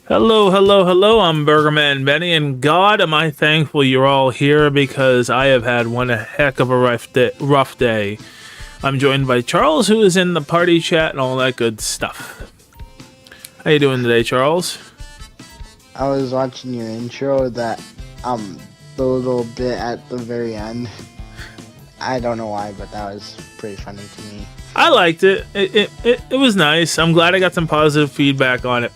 Hello, hello, hello. I'm Burgerman Benny, and God, am I thankful you're all here because I have had one heck of a rough day. I'm joined by Charles, who is in the party chat and all that good stuff. How you doing today, Charles? I was watching your intro, the little bit at the very end. I don't know why, but that was pretty funny to me. I liked it. It was nice. I'm glad I got some positive feedback on it.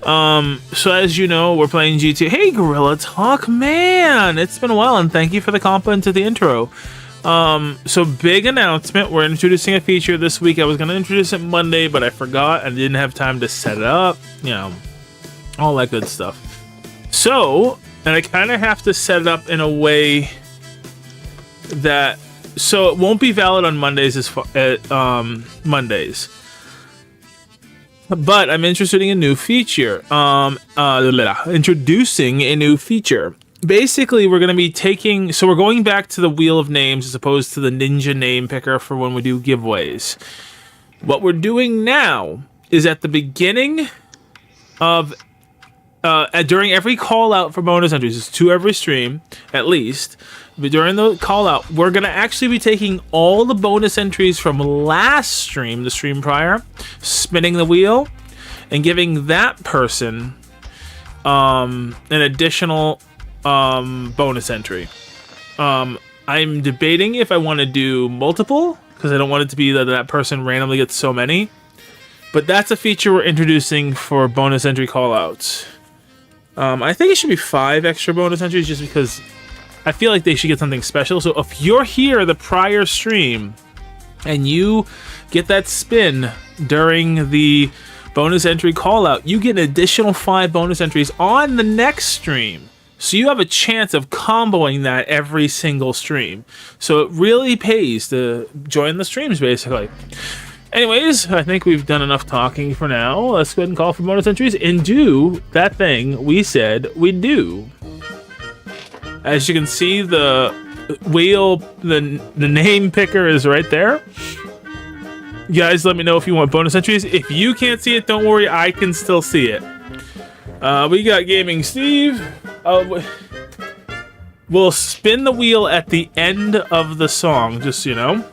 So as you know, we're playing GTAV. Hey, Gorilla Talk, man! It's been a while, and thank you for the compliment to the intro. So big announcement. We're introducing a feature this week. I was going to introduce it Monday, but I forgot. I didn't have time to set it up. You know, all that good stuff. So, and I kind of have to set it up in a way that, so it won't be valid on Mondays Mondays. But I'm introducing a new feature. Introducing a new feature. Basically, we're going to be we're going back to the Wheel of Names as opposed to the Ninja Name Picker for when we do giveaways. What we're doing now is at the beginning of, during every call out for bonus entries, it's 2 every stream, at least. But during the call out, we're going to actually be taking all the bonus entries from last stream, the stream prior, spinning the wheel, and giving that person an additional bonus entry. I'm debating if I want to do multiple, because I don't want it to be that person randomly gets so many. But that's a feature we're introducing for bonus entry callouts. I think it should be 5 extra bonus entries just because I feel like they should get something special. So if you're here the prior stream and you get that spin during the bonus entry call out, you get an additional 5 bonus entries on the next stream. So you have a chance of comboing that every single stream. So it really pays to join the streams, basically. Anyways, I think we've done enough talking for now. Let's go ahead and call for bonus entries and do that thing we said we'd do. As you can see, the wheel, the name picker is right there. You guys, let me know if you want bonus entries. If you can't see it, don't worry, I can still see it. We got Gaming Steve. We'll spin the wheel at the end of the song, just so you know.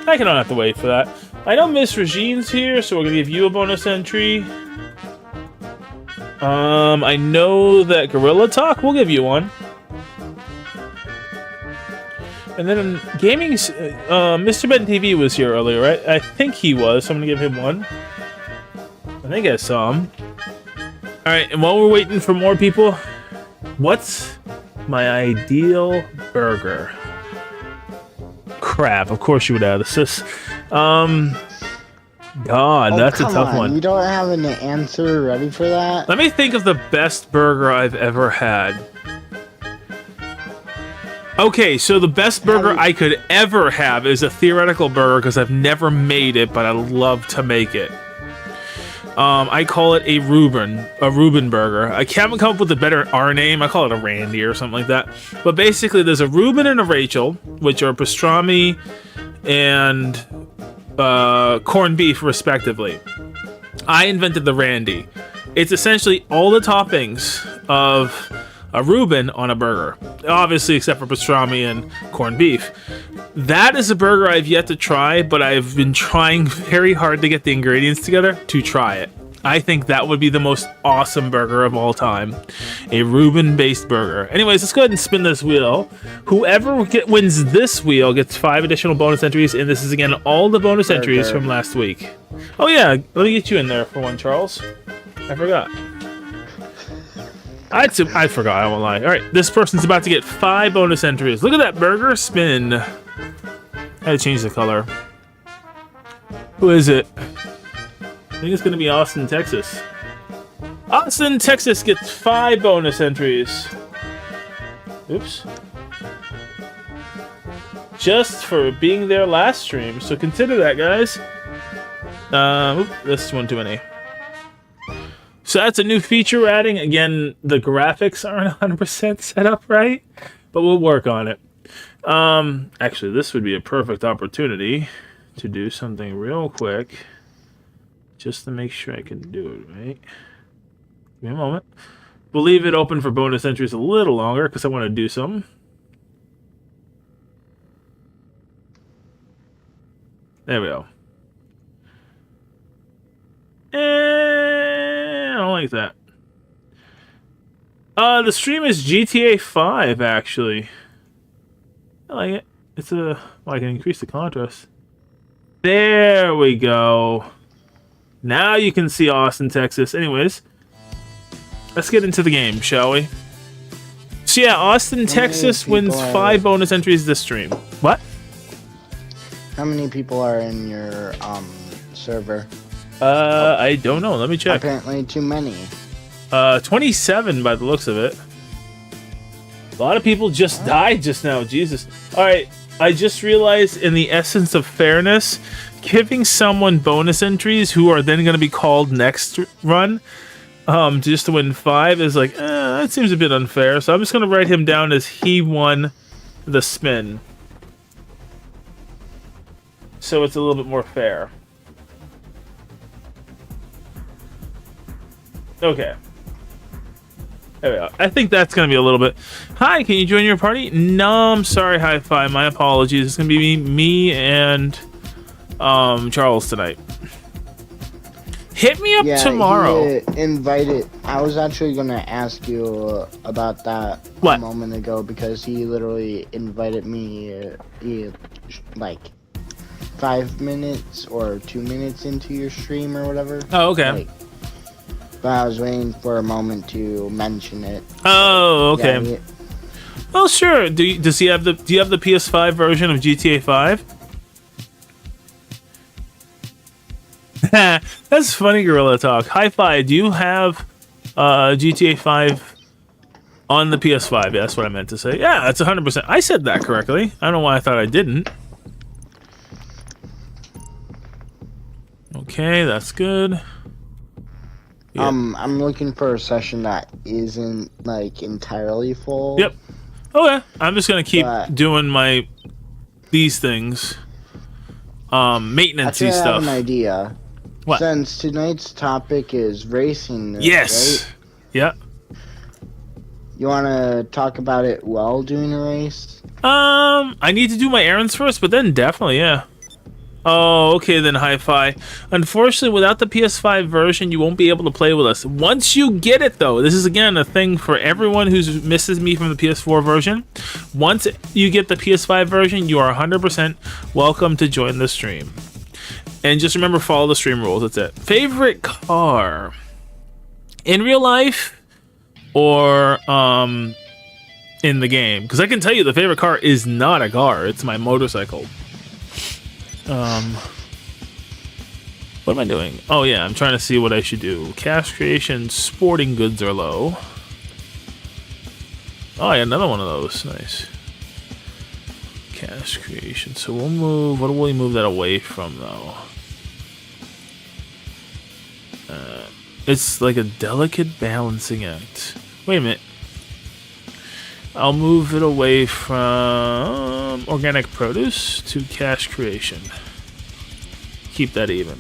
I don't have to wait for that. I know Miss Regine's here, so we're gonna give you a bonus entry. I know that Gorilla Talk, we'll give you one. And then gaming, Mr. Ben TV was here earlier, right? I think he was, so I'm gonna give him one. I think I saw him. Alright, and while we're waiting for more people, what's my ideal burger? Crap, of course you would add this. God, that's a tough one. You don't have an answer ready for that? Let me think of the best burger I've ever had. Okay, so the best burger I could ever have is a theoretical burger because I've never made it, but I love to make it. I call it a Reuben burger. I haven't come up with a better R name. I call it a Randy or something like that. But basically, there's a Reuben and a Rachel, which are pastrami and corned beef, respectively. I invented the Randy. It's essentially all the toppings of a Reuben on a burger, obviously except for pastrami and corned beef. That is a burger I've yet to try, but I've been trying very hard to get the ingredients together to try it. I think that would be the most awesome burger of all time. A Reuben-based burger. Anyways, let's go ahead and spin this wheel. Whoever wins this wheel gets 5 additional bonus entries, and this is, again, all the bonus entries from last week. Oh yeah, let me get you in there for one, Charles. I forgot. I forgot, I won't lie. Alright, this person's about to get 5 bonus entries. Look at that burger spin. I had to change the color. Who is it? I think it's going to be Austin, Texas. Austin, Texas gets 5 bonus entries. Oops. Just for being there last stream, so consider that, guys. This is one too many. So that's a new feature we're adding. Again, the graphics aren't 100% set up right, but we'll work on it. Actually, this would be a perfect opportunity to do something real quick, just to make sure I can do it, right? Give me a moment. We'll leave it open for bonus entries a little longer because I want to do some. There we go. I don't like that. The stream is GTA 5, actually. I like it. It's a... Well, I can increase the contrast. There we go. Now you can see Austin, Texas. Anyways, let's get into the game, shall we? So yeah, Austin, Texas wins 5 bonus entries this stream. What? How many people are in your server? I don't know. Let me check. Apparently too many. 27 by the looks of it. A lot of people just died just now. Jesus. All right. I just realized, in the essence of fairness, giving someone bonus entries who are then going to be called next run, just to win 5 is like, that seems a bit unfair. So I'm just going to write him down as he won the spin. So it's a little bit more fair. Okay. There we go. I think that's going to be a little bit... Hi, can you join your party? No, I'm sorry, Hi-Fi. My apologies. It's going to be me and Charles tonight. Hit me up tomorrow. He invited... I was actually going to ask you about that a moment ago because he literally invited me like 5 minutes or 2 minutes into your stream or whatever. Oh, okay. Like, but I was waiting for a moment to mention it. Oh, okay. Yeah, Well, sure. Does he have the? Do you have the PS5 version of GTA 5? That's funny, Gorilla Talk. Hi-Fi, do you have GTA 5 on the PS5? Yeah, that's what I meant to say. Yeah, that's 100%. I said that correctly. I don't know why I thought I didn't. Okay, that's good. Yeah. I'm looking for a session that isn't like entirely full. Yep. Okay. I'm just gonna keep doing these things. Maintenance-y stuff. I have an idea. What? Since tonight's topic is racing, yes. Right? Yep. You wanna talk about it while doing a race? I need to do my errands first, but then definitely, yeah. Oh, okay then, Hi-Fi. Unfortunately, without the PS5 version, you won't be able to play with us. Once you get it, though, this is, again, a thing for everyone who misses me from the PS4 version. Once you get the PS5 version, you are 100% welcome to join the stream. And just remember, follow the stream rules. That's it. Favorite car? In real life or in the game? Because I can tell you the favorite car is not a car. It's my motorcycle. What am I doing? Oh yeah, I'm trying to see what I should do. Cash creation, sporting goods are low. Oh, yeah, another one of those. Nice. Cash creation. So we'll move. What do we move that away from, though? It's like a delicate balancing act. Wait a minute. I'll move it away from organic produce to cash creation. Keep that even.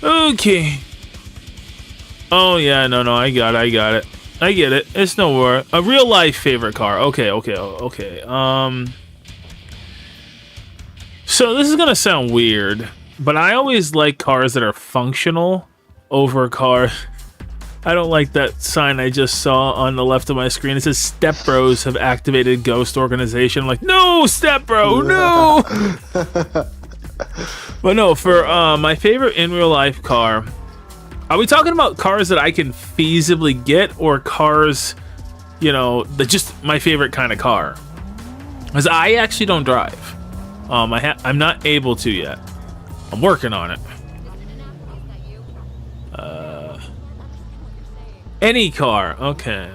Okay. Oh, yeah, no, I got it. I get it. It's no worry. A real life favorite car. Okay. So this is gonna sound weird, but I always like cars that are functional over cars. I don't like that sign I just saw on the left of my screen. It says Step Bros have activated Ghost Organization. I'm like, no, Step Bro, no! But no, for my favorite in real life car, are we talking about cars that I can feasibly get, or cars, you know, that just my favorite kind of car? Because I actually don't drive. I'm not able to yet. I'm working on it. Any car. Okay.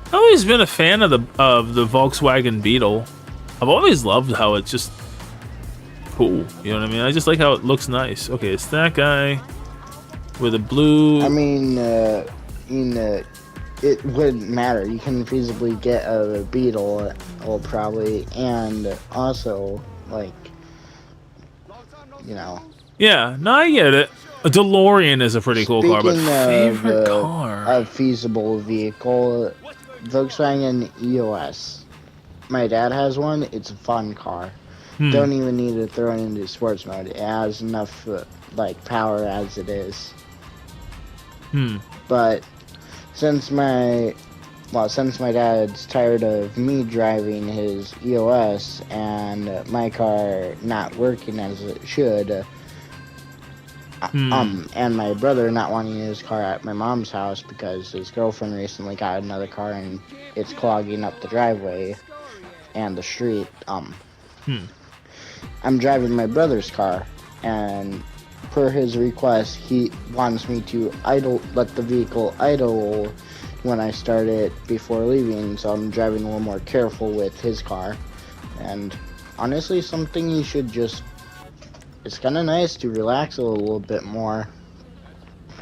I've always been a fan of the Volkswagen Beetle. I've always loved how it's just cool. You know what I mean? I just like how it looks nice. Okay, it's that guy with a blue. I mean, it wouldn't matter. You can feasibly get a Beetle, probably, and also, like, you know. Yeah, no, I get it. A DeLorean is a pretty cool car, but Speaking favorite car? a feasible vehicle, Volkswagen EOS. My dad has one. It's a fun car. Don't even need to throw it into sports mode. It has enough like power as it is. But since my dad's tired of me driving his EOS and my car not working as it should, and my brother not wanting his car at my mom's house because his girlfriend recently got another car and it's clogging up the driveway and the street, I'm driving my brother's car, and per his request, he wants me to let the vehicle idle when I start it before leaving, so I'm driving a little more careful with his car. And honestly, something you should just, it's kind of nice to relax a little bit more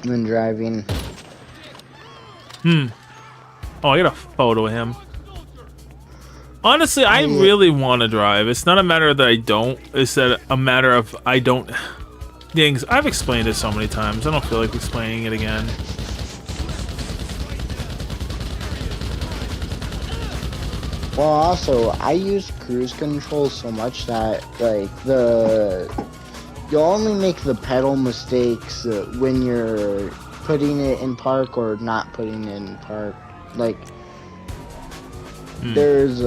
when driving. Oh, I got a photo of him. Honestly, I really want to drive. It's not a matter that I don't. It's that a matter of I don't. Things I've explained it so many times. I don't feel like explaining it again. Well, also, I use cruise control so much that, like, you'll only make the pedal mistakes when you're putting it in park or not putting it in park. Like, there's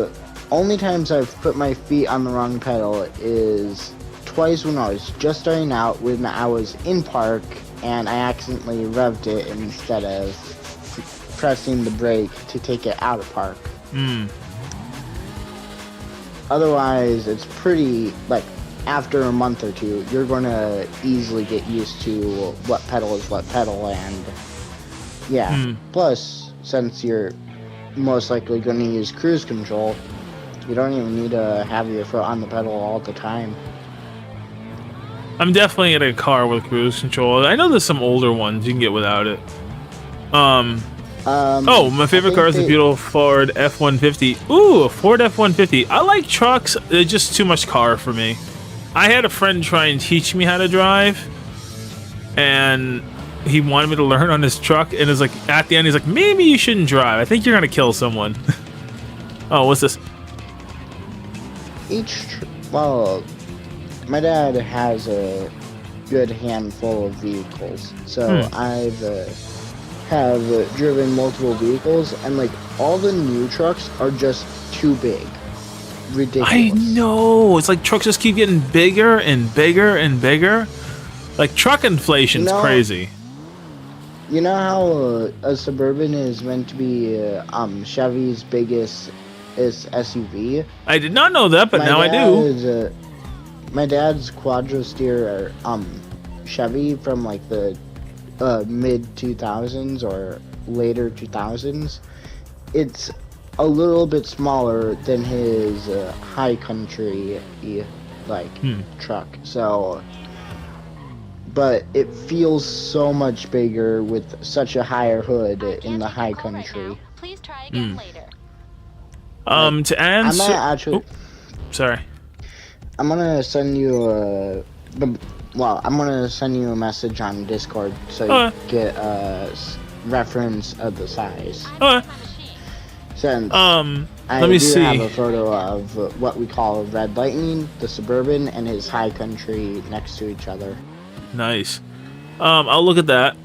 only times I've put my feet on the wrong pedal is twice when I was just starting out, when I was in park and I accidentally revved it instead of pressing the brake to take it out of park. Otherwise, it's pretty, like, after a month or two, you're going to easily get used to what pedal is what pedal, and yeah. Plus, since you're most likely going to use cruise control, you don't even need to have your foot on the pedal all the time. I'm definitely getting a car with cruise control. I know there's some older ones you can get without it. Oh, my favorite car is a beautiful Ford F-150. Ooh, a Ford F-150. I like trucks. They're just too much car for me. I had a friend try and teach me how to drive, and he wanted me to learn on his truck, and it's like, at the end, he's like, maybe you shouldn't drive. I think you're gonna kill someone. Oh, what's this? Well, my dad has a good handful of vehicles, so I've have driven multiple vehicles, and like all the new trucks are just too big. Ridiculous. I know. It's like trucks just keep getting bigger and bigger and bigger. Like truck inflation's crazy. You know how a Suburban is meant to be Chevy's biggest SUV? I did not know that, but now I do. My dad's Quadro Steer Chevy from like the mid 2000s or later 2000s. It's a little bit smaller than his High Country truck. So, but it feels so much bigger with such a higher hood in the High Country. Please try again later. To answer. Actually. Sorry. I'm gonna send you I'm gonna send you a message on Discord so you get a reference of the size. Since let me see. have a photo of what we call Red Lightning, the Suburban, and his High Country next to each other. Nice. I'll look at that.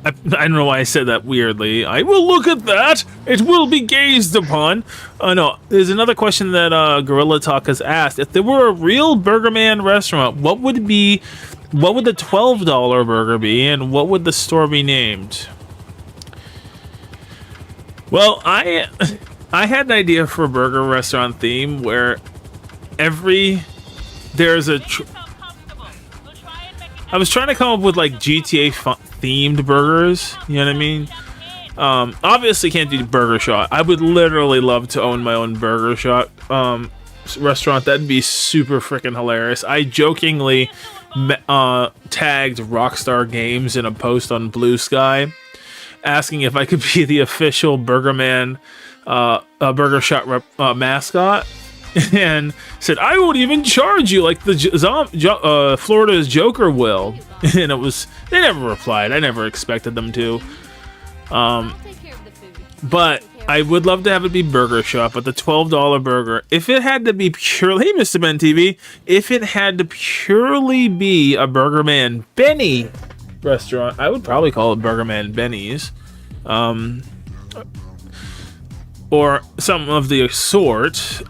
I don't know why I said that weirdly. I will look at that. It will be gazed upon. No, there's another question that Gorilla Talk has asked. If there were a real Burger Man restaurant, what would the $12 burger be, and what would the store be named? Well, I had an idea for a burger restaurant theme where there's a I was trying to come up with like GTA themed burgers, you know what I mean? Obviously can't do Burger Shot. I would literally love to own my own Burger Shot restaurant. That'd be super freaking hilarious. I jokingly tagged Rockstar Games in a post on Blue Sky asking if I could be the official Burger Man Burger Shot mascot. and said, "I won't even charge you like the Florida's Joker will." And they never replied. I never expected them to. But I would love to have it be Burger Shop, but the $12 burger, if it had to be purely, hey, Mr. Ben TV, if it had to purely be a Burger Man Benny restaurant, I would probably call it Burger Man Benny's. Or some of the sort.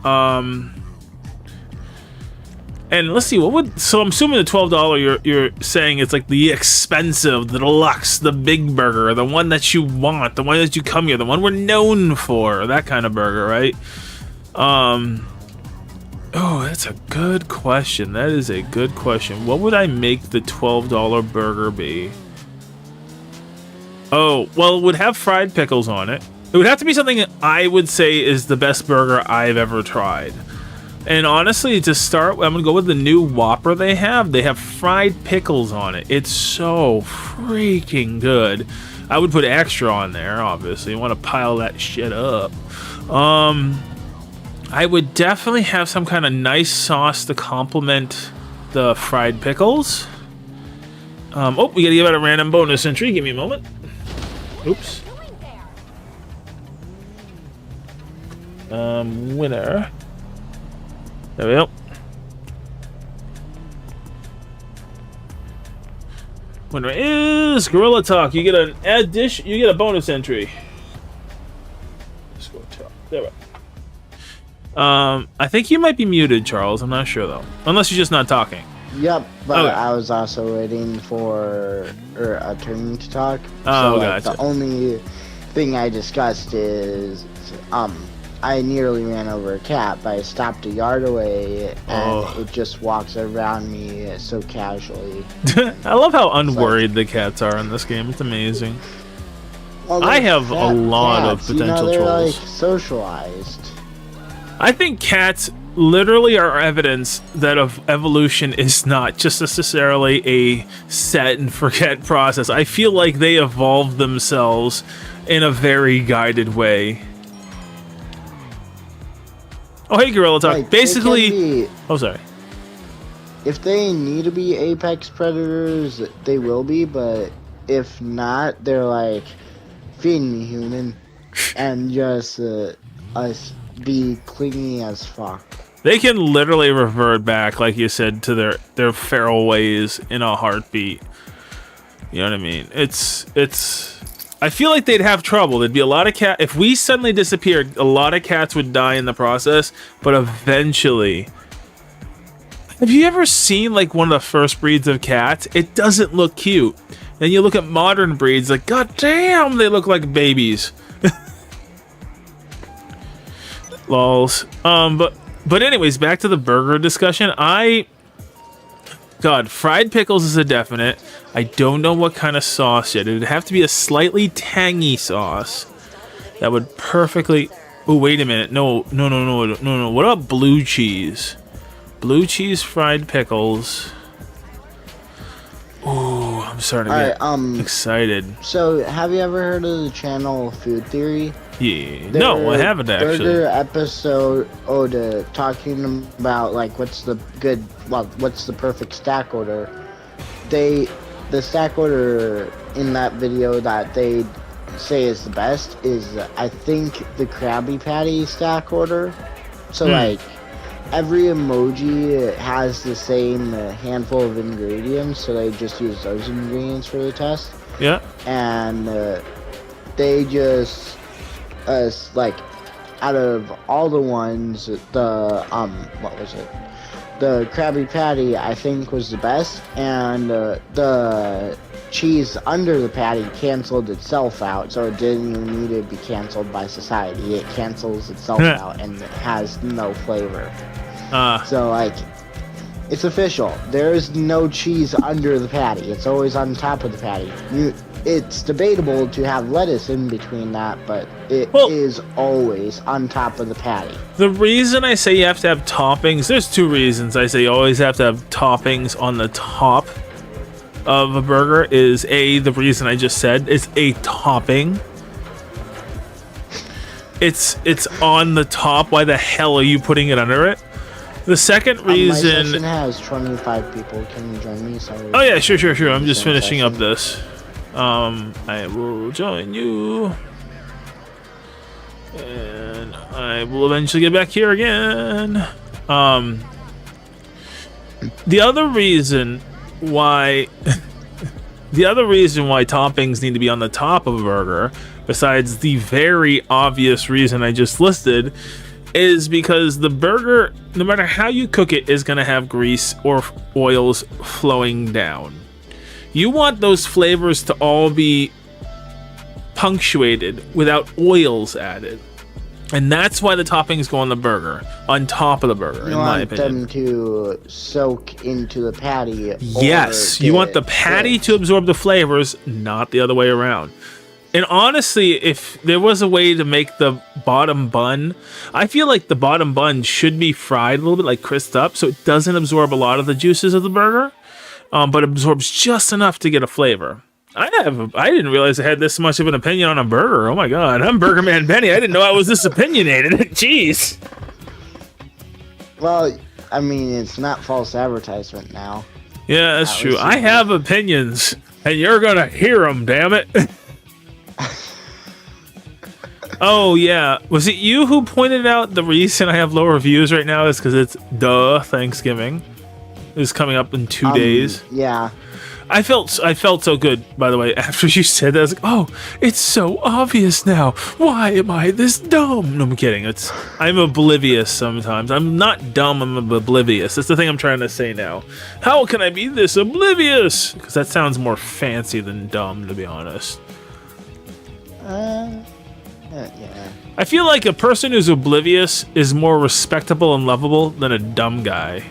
And let's see, so I'm assuming the $12 you're saying it's like the expensive, the deluxe, the big burger, the one that you want, the one that you come here, the one we're known for, that kind of burger, right? Oh, that's a good question. That is a good question. What would I make the $12 burger be? Oh, well, it would have fried pickles on it. It would have to be something that I would say is the best burger I've ever tried. And honestly, to start, I'm going to go with the new Whopper they have. They have fried pickles on it. It's so freaking good. I would put extra on there, obviously. You want to pile that shit up. I would definitely have some kind of nice sauce to complement the fried pickles. Oh, we got to give out a random bonus entry. Give me a moment. Oops. Winner. There we go. Winner is Gorilla Talk. You get an addition. You get a bonus entry. Let's go top. There we go. I think you might be muted, Charles. I'm not sure though, unless you're just not talking. Yep, but Okay. I was also waiting for a turn to talk. Oh, so, gotcha. The only thing I discussed is I nearly ran over a cat, but I stopped a yard away, and it just walks around me so casually. I love how unworried the cats are in this game. It's amazing. Well, I have a lot of potential they're trolls. like socialized. I think cats literally are evidence that of evolution is not just necessarily a set and forget process. I feel like they evolved themselves in a very guided way. Oh, hey, Gorilla Talk. Like, Basically... Oh, sorry. If they need to be apex predators, they will be, but if not, they're like, feed me, human, and just us be clingy as fuck. They can literally revert back, like you said, to their feral ways in a heartbeat. You know what I mean? It's... I feel like they'd have trouble. There'd be a lot of cat. If we suddenly disappeared, a lot of cats would die in the process. But eventually, have you ever seen like one of the first breeds of cats? It doesn't look cute. Then you look at modern breeds, like god damn, they look like babies. Lols. But anyways, back to the burger discussion. God, fried pickles is a definite. I don't know what kind of sauce yet. It would have to be a slightly tangy sauce. That would perfectly... Oh, wait a minute. No. What about blue cheese? Blue cheese fried pickles. Oh, I'm starting to get excited. So, have you ever heard of the channel Food Theory? Yeah. No, I haven't actually. Burger episode talking about like what's the perfect stack order. The stack order in that video that they say is the best is I think the Krabby Patty stack order. So like every emoji has the same handful of ingredients, so they just use those ingredients for the test. Yeah. And they just like out of all the ones, the what was it? The Krabby Patty I think was the best, and the cheese under the patty canceled itself out, so it didn't even need to be canceled by society. It cancels itself out and it has no flavor. So like, it's official. There is no cheese under the patty. It's always on top of the patty. It's debatable to have lettuce in between that, but it is always on top of the patty. The reason I say you have to have toppings, there's two reasons I say you always have to have toppings on the top of a burger is the reason I just said, it's a topping. it's on the top. Why the hell are you putting it under it? The second reason. My session has 25 people. Can you join me? Sorry. Oh yeah, sure. I'm just finishing up this. I will join you, and I will eventually get back here again. The other reason why toppings need to be on the top of a burger, besides the very obvious reason I just listed, is because the burger, no matter how you cook it, is going to have grease or oils flowing down. You want those flavors to all be punctuated without oils added. And that's why the toppings go on the burger, on top of the burger, in my opinion. You want them to soak into the patty. Yes, you want the patty to absorb the flavors, not the other way around. And honestly, if there was a way to make the bottom bun, I feel like the bottom bun should be fried a little bit, like crisped up, so it doesn't absorb a lot of the juices of the burger, but absorbs just enough to get a flavor. I didn't realize I had this much of an opinion on a burger. Oh my god, I'm Burger Man Benny. I didn't know I was this opinionated. Jeez. Well, I mean, it's not false advertisement now. Yeah, that's true. I have opinions, and you're gonna hear them, damn it. Oh yeah, was it you who pointed out the reason I have low reviews right now is because it's Thanksgiving is coming up in 2 days? Yeah. I felt so good, by the way, after you said that. I was like, oh, it's so obvious now. Why am I this dumb? No, I'm kidding. I'm oblivious sometimes. I'm not dumb, I'm oblivious. That's the thing I'm trying to say now. How can I be this oblivious? Because that sounds more fancy than dumb, to be honest. Yeah. I feel like a person who's oblivious is more respectable and lovable than a dumb guy.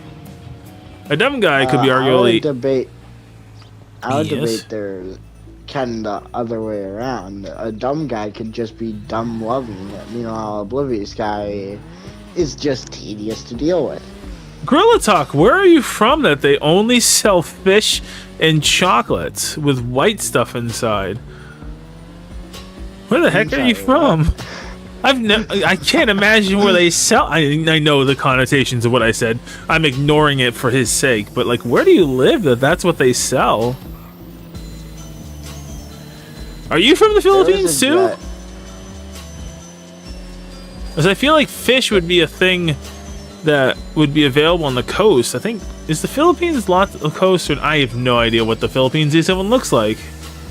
A dumb guy could be arguably... I would debate there's kind of the other way around. A dumb guy could just be dumb loving. Meanwhile, oblivious guy is just tedious to deal with. Gorilla Talk, where are you from that they only sell fish and chocolates with white stuff inside? Where the heck are you from? I can't imagine where they sell. I know the connotations of what I said. I'm ignoring it for his sake. But like, where do you live that's what they sell? Are you from the Philippines too? Because I feel like fish would be a thing that would be available on the coast. I think, is the Philippines lots of coast? Or I have no idea what the Philippines is. Everyone looks like.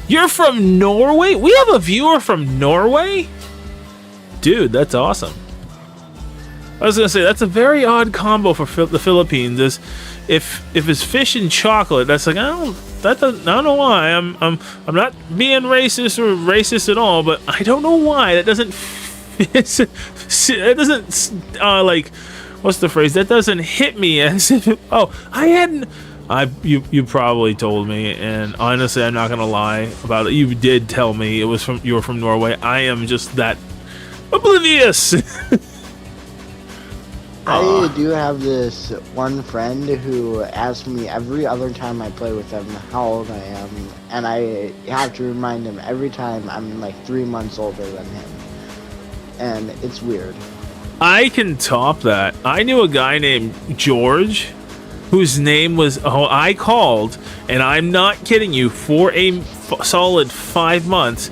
You're from Norway? We have a viewer from Norway? Dude, that's awesome. I was gonna say that's a very odd combo for the Philippines. Is if it's fish and chocolate, that's like I don't know why. I'm not being racist at all, but I don't know why that doesn't. It doesn't like what's the phrase? That doesn't hit me as if I hadn't. You probably told me, and honestly, I'm not gonna lie about it. You did tell me you were from Norway. I am just that oblivious. I do have this one friend who asks me every other time I play with him how old I am, and I have to remind him every time I'm like 3 months older than him, and it's weird. I can top that. I knew a guy named George whose name was I called, and I'm not kidding you, for a solid 5 months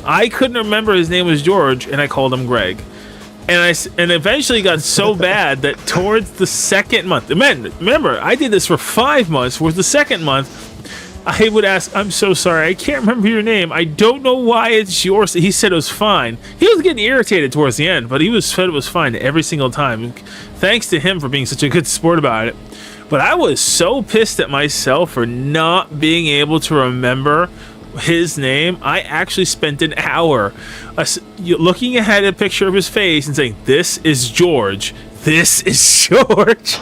I couldn't remember his name was George, and I called him Greg. And eventually got so bad that towards the second month, remember, I did this for 5 months. Towards the second month, I would ask, I'm so sorry, I can't remember your name. I don't know why it's yours. He said it was fine. He was getting irritated towards the end, but he said it was fine every single time. Thanks to him for being such a good sport about it. But I was so pissed at myself for not being able to remember his name. I actually spent an hour looking at a picture of his face and saying, this is George, this is George,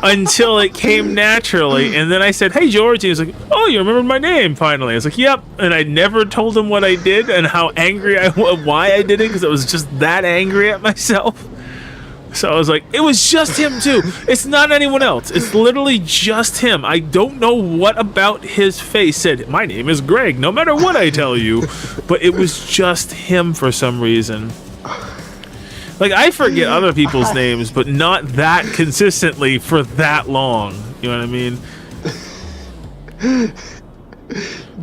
until it came naturally. And then I said, hey George, and he was like, oh, you remembered my name finally. I was like, yep. And I never told him what I did and how angry I was, why I did it, because I was just that angry at myself. So I was like, it was just him too. It's not anyone else. It's literally just him. I don't know what about his face said, my name is Greg, no matter what I tell you. But it was just him for some reason. Like, I forget other people's names, but not that consistently for that long. You know what I mean?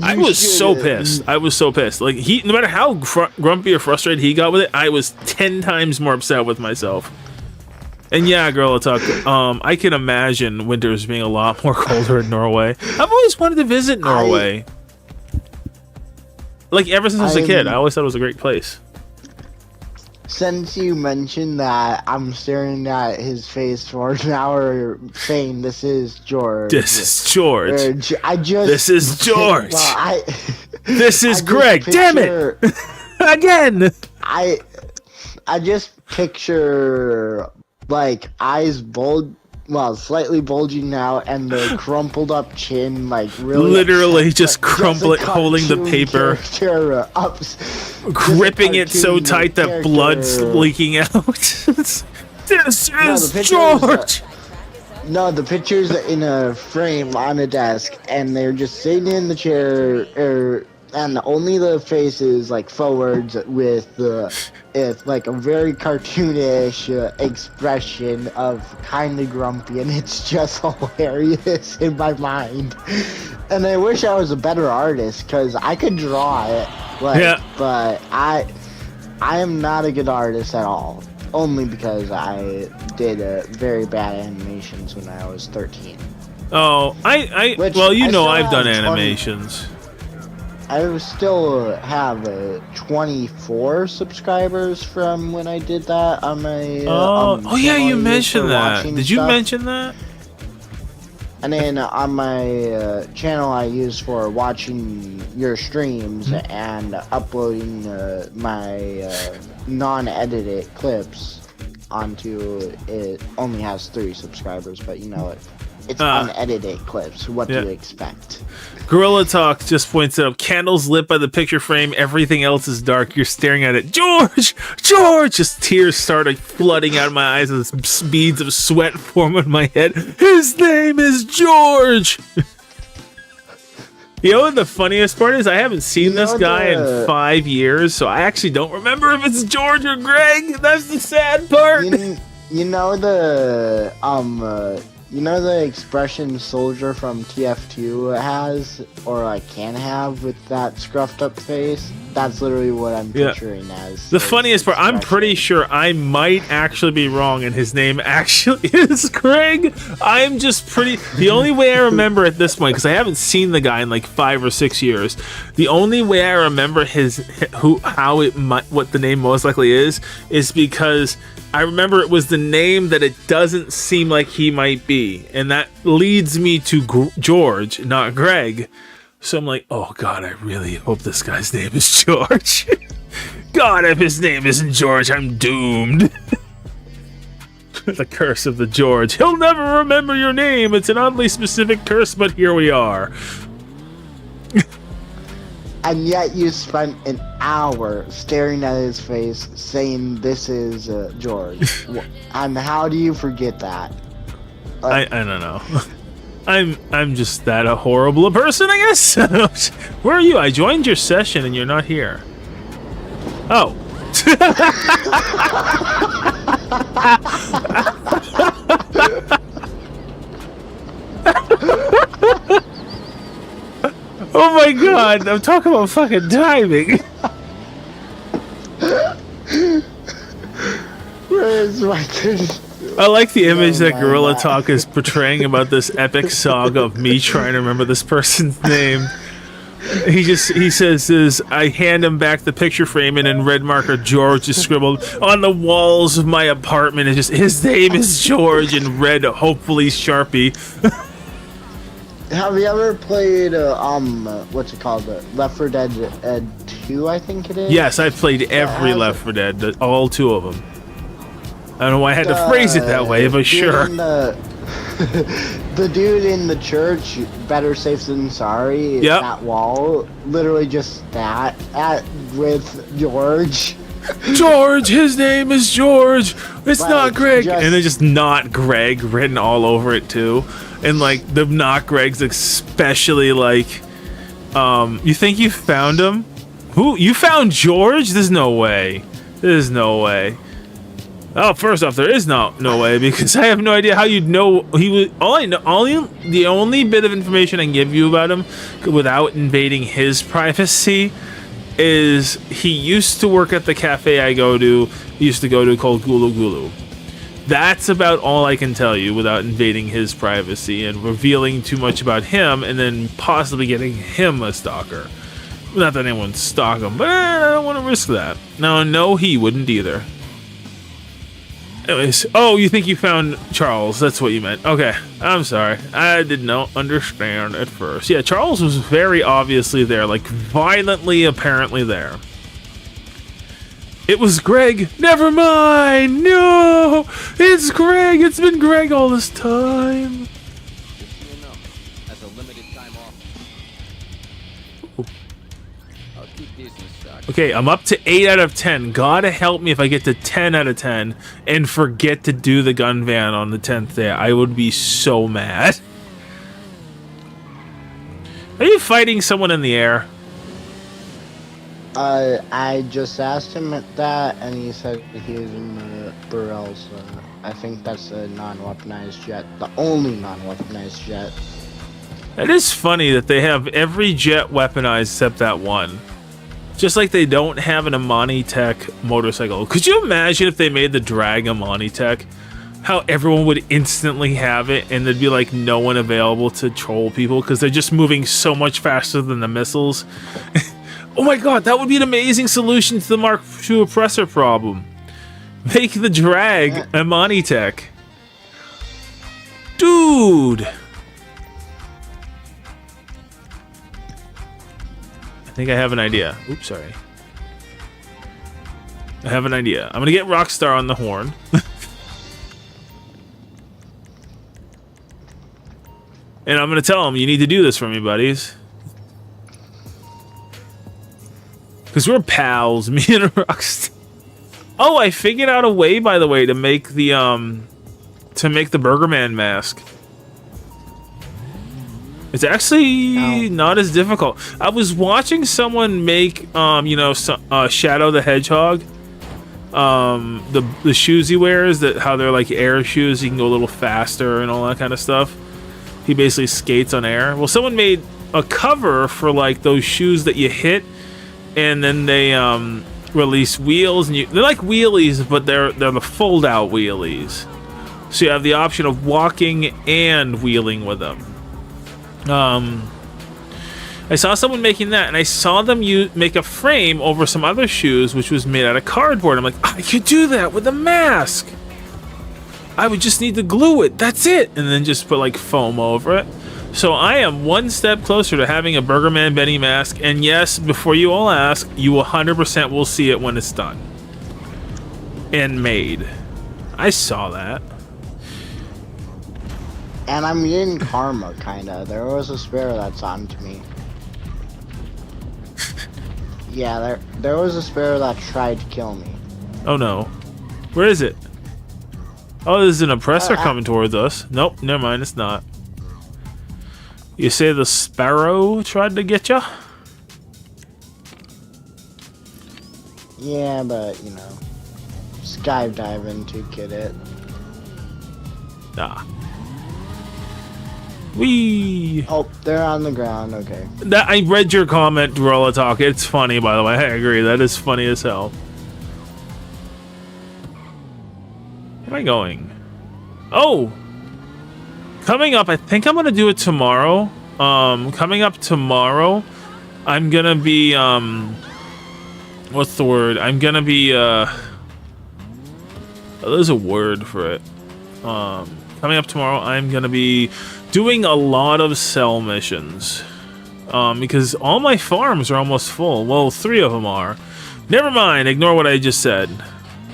I was so pissed. I was so pissed. Like, no matter how grumpy or frustrated he got with it, I was 10 times more upset with myself. And yeah, Gorilla Talk, I can imagine winters being a lot more colder in Norway. I've always wanted to visit Norway. Like, ever since I was a kid, I always thought it was a great place. Since you mentioned that, I'm staring at his face for an hour saying, this is George. This is George. This is George. Well, this is Greg. Damn it. Again. I just picture, like, eyes slightly bulging out, and the crumpled up chin, like, really literally just crumpling, holding the paper, gripping it so tight that blood's leaking out. This is George. No, the picture's in a frame on a desk, and they're just sitting in the chair, and only the face is, like, forwards with it's like a very cartoonish expression of kind of grumpy, and it's just hilarious in my mind. And I wish I was a better artist, because I could draw it, but I am not a good artist at all. Only because I did very bad animations when I was 13. Oh, I've done animations. I still have 24 subscribers from when I did that on my. Yeah, you mentioned that. Did you mention that? And then on my channel, I use for watching your streams and uploading my non-edited clips onto. It only has 3 subscribers, but you know it. It's unedited clips. What do you expect? Gorilla Talk just points out, candles lit by the picture frame, everything else is dark. You're staring at it. George! George! Just tears started flooding out of my eyes as beads of sweat form on my head. His name is George! You know what the funniest part is? I haven't seen this guy in 5 years, so I actually don't remember if it's George or Greg. That's the sad part. You know the expression Soldier from TF2 has, or like can have, with that scruffed up face? That's literally what I'm picturing as. The funniest part, I'm pretty sure I might actually be wrong and his name actually is Greg. I'm just the only way I remember at this point, because I haven't seen the guy in like 5 or 6 years, the only way I remember what the name most likely is because I remember it was the name that it doesn't seem like he might be. And that leads me to George, not Greg. So I'm like, oh God, I really hope this guy's name is George. God, if his name isn't George, I'm doomed. The curse of the George. He'll never remember your name. It's an oddly specific curse, but here we are. And yet you spent an hour staring at his face saying this is George. And how do you forget that? I don't know. I'm just that a horrible person, I guess. Where are you? I joined your session and you're not here. Oh. Oh my God, I'm talking about fucking timing. Where is my I like the image that Gorilla Talk is portraying about this epic saga of me trying to remember this person's name. He says, I hand him back the picture frame, and in red marker, George is scribbled on the walls of my apartment. It's just, his name is George in red, hopefully Sharpie. Have you ever played, what's it called? Left 4 Dead 2, I think it is? Yes, I've played every Left 4 Dead, all 2 of them. I don't know why I had to phrase it that way, but sure. The dude in the church, better safe than sorry, that wall, literally just that, with George. George, his name is George. It's not Greg. And then just not Greg written all over it too. And like the not Gregs especially like you think you found him? Who? You found George? There's no way. There's no way. Oh, first off, there is no way, because I have no idea how you'd know he was. The only bit of information I can give you about him, without invading his privacy, is he used to work at the cafe I used to go to called Gulu Gulu. That's about all I can tell you without invading his privacy and revealing too much about him, and then possibly getting him a stalker. Not that anyone stalk him, but I don't want to risk that. No, he wouldn't either. Anyways, oh, you think you found Charles? That's what you meant. Okay, I'm sorry. I did not understand at first. Yeah, Charles was very obviously there, like violently apparently there. It was Greg. Never mind. No, it's Greg. It's been Greg all this time. As a limited time offer. I'll keep these in stock. Okay, I'm up to 8 out of 10. Gotta help me if I get to 10 out of 10 and forget to do the gun van on the 10th day. I would be so mad. Are you fighting someone in the air? I just asked him that, and he said he was in the Burrells. I think that's a non-weaponized jet. The only non-weaponized jet. It is funny that they have every jet weaponized except that one. Just like they don't have an Amani Tech motorcycle. Could you imagine if they made the Drag Amani Tech? How everyone would instantly have it and there'd be like no one available to troll people because they're just moving so much faster than the missiles. Oh my god, that would be an amazing solution to the Mark II oppressor problem. Make the Drag Amani Tech. Dude! I think I have an idea. Oops, sorry. I have an idea. I'm gonna get Rockstar on the horn. And I'm gonna tell him, you need to do this for me, buddies. Because we're pals, me and Rockstar. Oh, I figured out a way, by the way, to make the Burger Man mask. It's actually not as difficult. I was watching someone make, Shadow the Hedgehog. The shoes he wears, how they're like air shoes, he can go a little faster and all that kind of stuff. He basically skates on air. Well, someone made a cover for like those shoes that you hit, and then they release wheels, and they're like wheelies, but they're the fold-out wheelies. So you have the option of walking and wheeling with them. I saw someone making that, and I saw them make a frame over some other shoes, which was made out of cardboard. I'm like, I could do that with a mask. I would just need to glue it. That's it. And then just put like foam over it. So I am one step closer to having a Burger Man Benny mask. And yes, before you all ask, you 100% will see it when it's done. And made. I saw that. And I'm getting karma, kinda. There was a sparrow that's on to me. Yeah, there was a sparrow that tried to kill me. Oh no. Where is it? Oh, there's an oppressor coming towards us. Nope, never mind, it's not. You say the sparrow tried to get ya? Yeah, but, skydiving to get it. Nah. Whee! Oh, they're on the ground, okay. I read your comment, Gorilla Talk. It's funny, by the way. I agree, that is funny as hell. Where am I going? Oh! Coming up, I think I'm gonna do it tomorrow. Coming up tomorrow, I'm gonna be, what's the word? I'm gonna be, there's a word for it. Coming up tomorrow, I'm gonna be doing a lot of cell missions. Because all my farms are almost full. Well, 3 of them are. Never mind, ignore what I just said.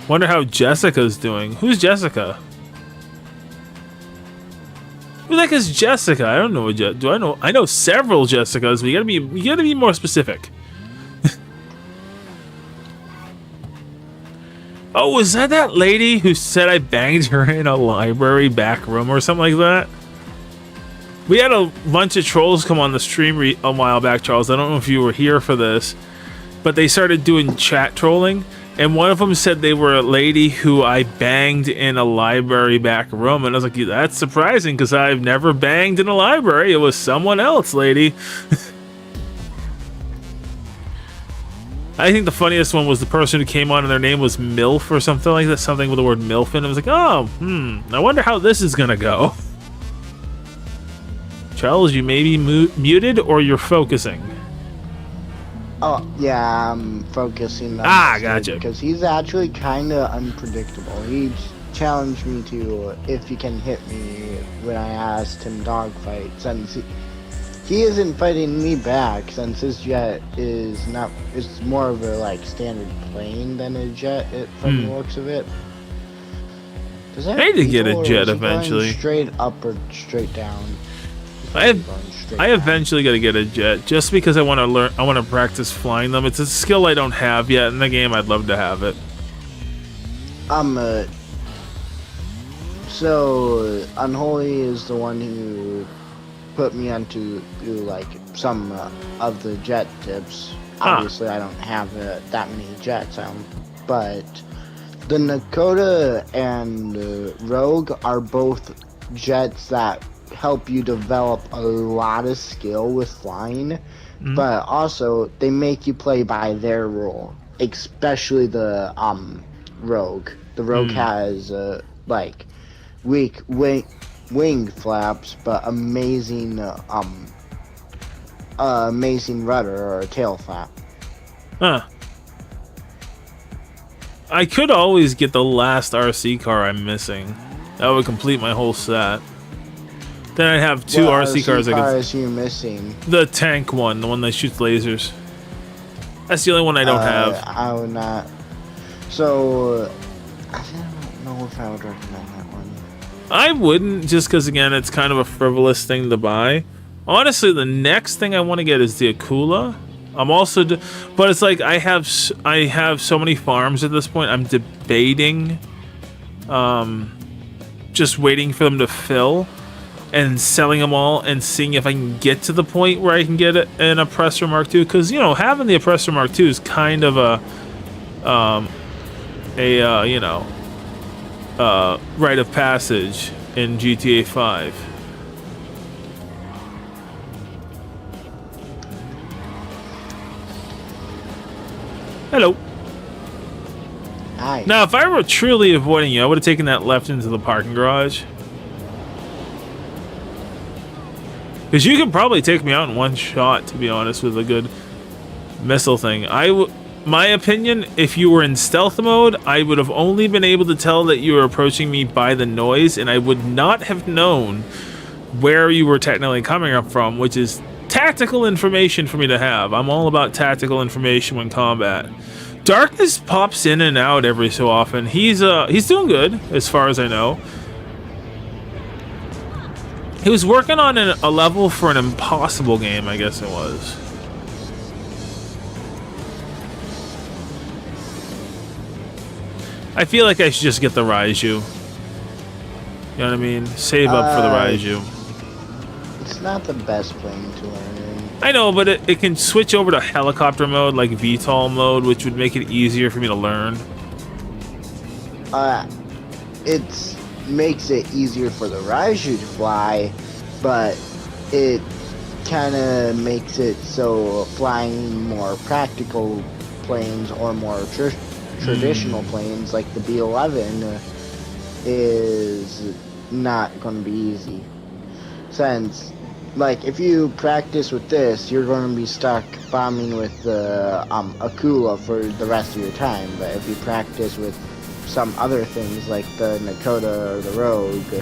Wonder how Jessica's doing. Who's Jessica? Who the heck is Jessica? I don't know. Do I know? I know several Jessicas, but you gotta be more specific. Oh, was that lady who said I banged her in a library back room or something like that? We had a bunch of trolls come on the stream a while back, Charles. I don't know if you were here for this, but they started doing chat trolling, And one of them said they were a lady who I banged in a library back room. And I was like, that's surprising because I've never banged in a library. It was someone else, lady. I think the funniest one was the person who came on and their name was MILF or something like that. Something with the word MILF in it. I was like, oh, I wonder how this is going to go. Charles, you may be muted or you're focusing. Oh, yeah, I'm focusing on gotcha. because he's actually kind of unpredictable. He challenged me to if he can hit me when I asked him dogfight, since he isn't fighting me back, since his jet is not, it's more of a like standard plane than a jet from the looks of it. Does that I need to get a jet eventually. Straight up or straight down? I eventually got to get a jet just because I want to learn. I want to practice flying them. It's a skill I don't have yet in the game. I'd love to have it. So Unholy is the one who put me onto like some of the jet tips. Obviously, I don't have that many jets, but the Nakota and Rogue are both jets that help you develop a lot of skill with flying, but also they make you play by their rule, especially the Rogue. The Rogue has like weak wing flaps, but amazing amazing rudder or tail flap. I could always get the last RC car I'm missing. That would complete my whole set. Then I'd have two RC cars. What car is you missing? The tank one, the one that shoots lasers. That's the only one I don't have. I would not. So, I don't know if I would recommend that one. I wouldn't, just because, again, it's kind of a frivolous thing to buy. Honestly, the next thing I want to get is the Akula. I'm also... but it's like, I have so many farms at this point. I'm debating... just waiting for them to fill. And selling them all and seeing if I can get to the point where I can get an Oppressor Mark II. Because, you know, having the Oppressor Mark II is kind of a rite of passage in GTA 5. Hello. Hi. Now, if I were truly avoiding you, I would have taken that left into the parking garage. Because you could probably take me out in one shot, to be honest, with a good missile thing. My opinion, if you were in stealth mode, I would have only been able to tell that you were approaching me by the noise, and I would not have known where you were technically coming up from, which is tactical information for me to have. I'm all about tactical information when combat. Darkness pops in and out every so often. He's doing good, as far as I know. He was working on a level for an impossible game, I guess it was. I feel like I should just get the Raiju. You know what I mean? Save up for the Raiju. It's not the best plane to learn in. I know, but it can switch over to helicopter mode, like VTOL mode, which would make it easier for me to learn. It's makes it easier for the Raiju to fly, but it kind of makes it so flying more practical planes or more traditional planes like the B-11 is not going to be easy. Since, like, if you practice with this, you're going to be stuck bombing with the Akula for the rest of your time, but if you practice with some other things like the Nakota or the Rogue,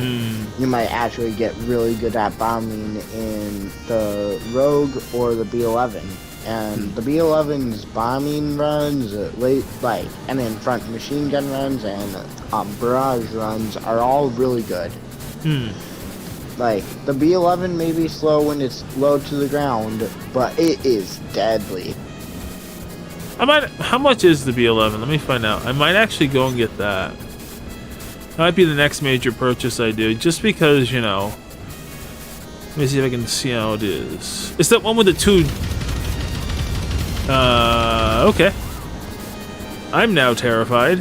you might actually get really good at bombing in the Rogue or the B-11. And the B-11's bombing runs, and then front machine gun runs and barrage runs are all really good. Like, the B-11 may be slow when it's low to the ground, but it is deadly. How much is the B-11? Let me find out. I might actually go and get that. That might be the next major purchase I do, just because, you know. Let me see if I can see how it is. It's that one with the two... okay. I'm now terrified.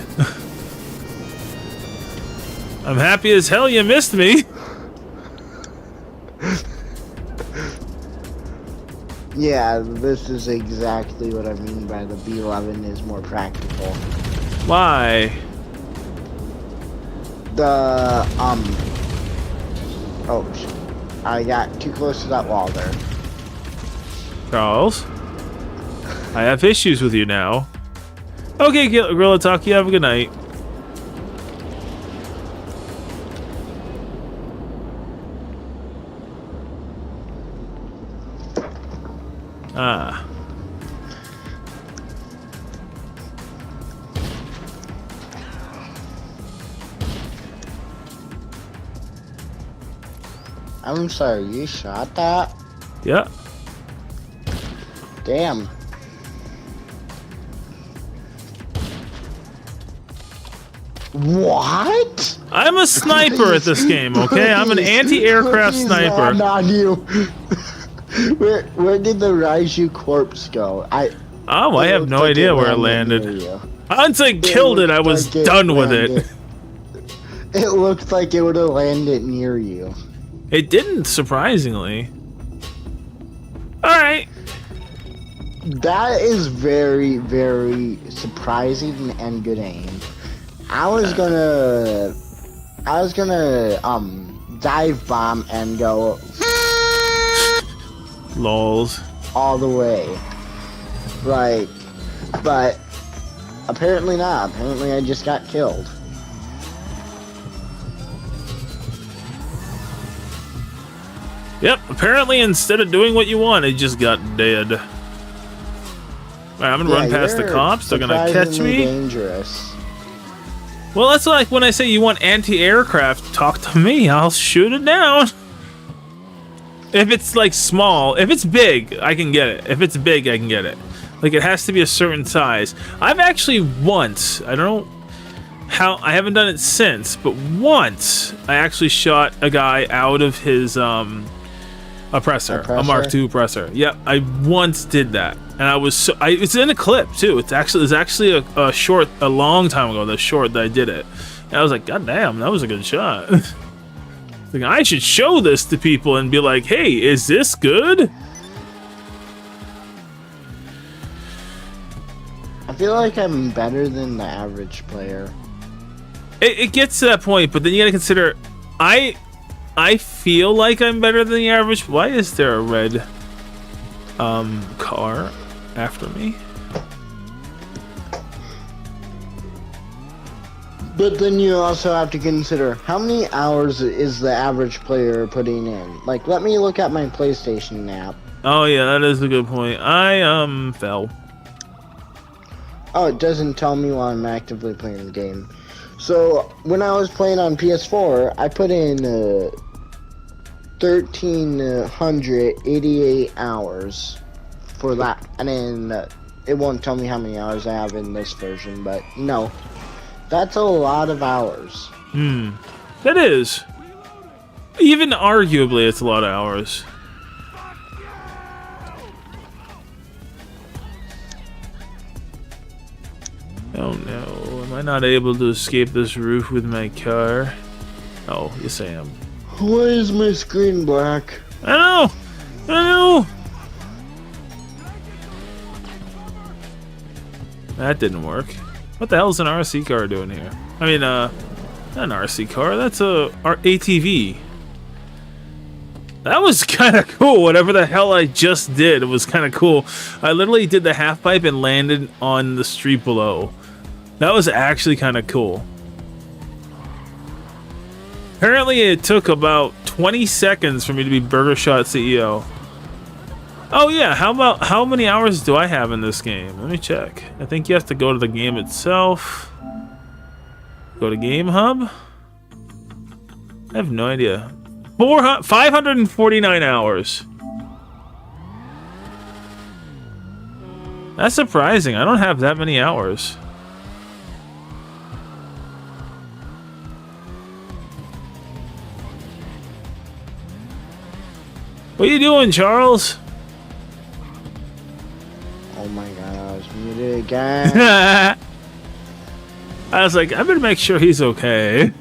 I'm happy as hell you missed me. Yeah, this is exactly what I mean by the B11 is more practical. Why? Oh, I got too close to that wall there. Charles? I have issues with you now. Okay, Gorilla Talk, you have a good night. Ah. I'm sorry, you shot that? Yeah. Damn. What? I'm a sniper at this game, okay? I'm an anti-aircraft Please sniper. land on you. Where did the Raiju corpse go? Oh, I have no like idea it where it landed landed. near you. Once I killed it, I was Like done with it. landed- It looked like it would have landed near you. It didn't, surprisingly. Alright. That is very, very surprising and good aim. I was gonna dive bomb and go Lols. all the way. Like, but apparently not. Apparently I just got killed. Yep, apparently instead of doing what you want, it just got dead. Alright, I'm gonna run past the you're cops, they're gonna catch surprisingly me. Dangerous. Well, that's like when I say you want anti-aircraft, talk to me, I'll shoot it down. If it's like small, if it's big, I can get it. If it's big, I can get it. Like it has to be a certain size. I've actually once, I don't know how, I haven't done it since, but once I actually shot a guy out of his oppressor, a Mark II oppressor. Yep, I once did that, and I was so. It's in a clip too. It's actually a short, a long time ago. The short that I did it, and I was like, God damn, that was a good shot. Like I should show this to people and be like, hey, is this good? I feel like I'm better than the average player. It gets to that point, but then you gotta consider, I feel like I'm better than the average. Why is there a red car after me? But then you also have to consider how many hours is the average player putting in. Like, let me look at my PlayStation app. Oh yeah, that is a good point. I fell. Oh, it doesn't tell me while I'm actively playing the game. So when I was playing on PS4, I put in 1,388 hours for that, and then it won't tell me how many hours I have in this version. But no, that's a lot of hours. That is. Even arguably, it's a lot of hours. Oh no, am I not able to escape this roof with my car? Oh, yes I am. Why is my screen black? I know! I know! That didn't work. What the hell is an RC car doing here? I mean, not an RC car, that's a ATV. That was kind of cool, whatever the hell I just did, it was kind of cool. I literally did the half pipe and landed on the street below. That was actually kind of cool. Apparently it took about 20 seconds for me to be Burger Shot CEO. Oh yeah, how many hours do I have in this game? Let me check. I think you have to go to the game itself. Go to Game Hub. I have no idea. 549 hours. That's surprising. I don't have that many hours. What are you doing, Charles? Oh my god, I was muted again. I was like, I better make sure he's okay.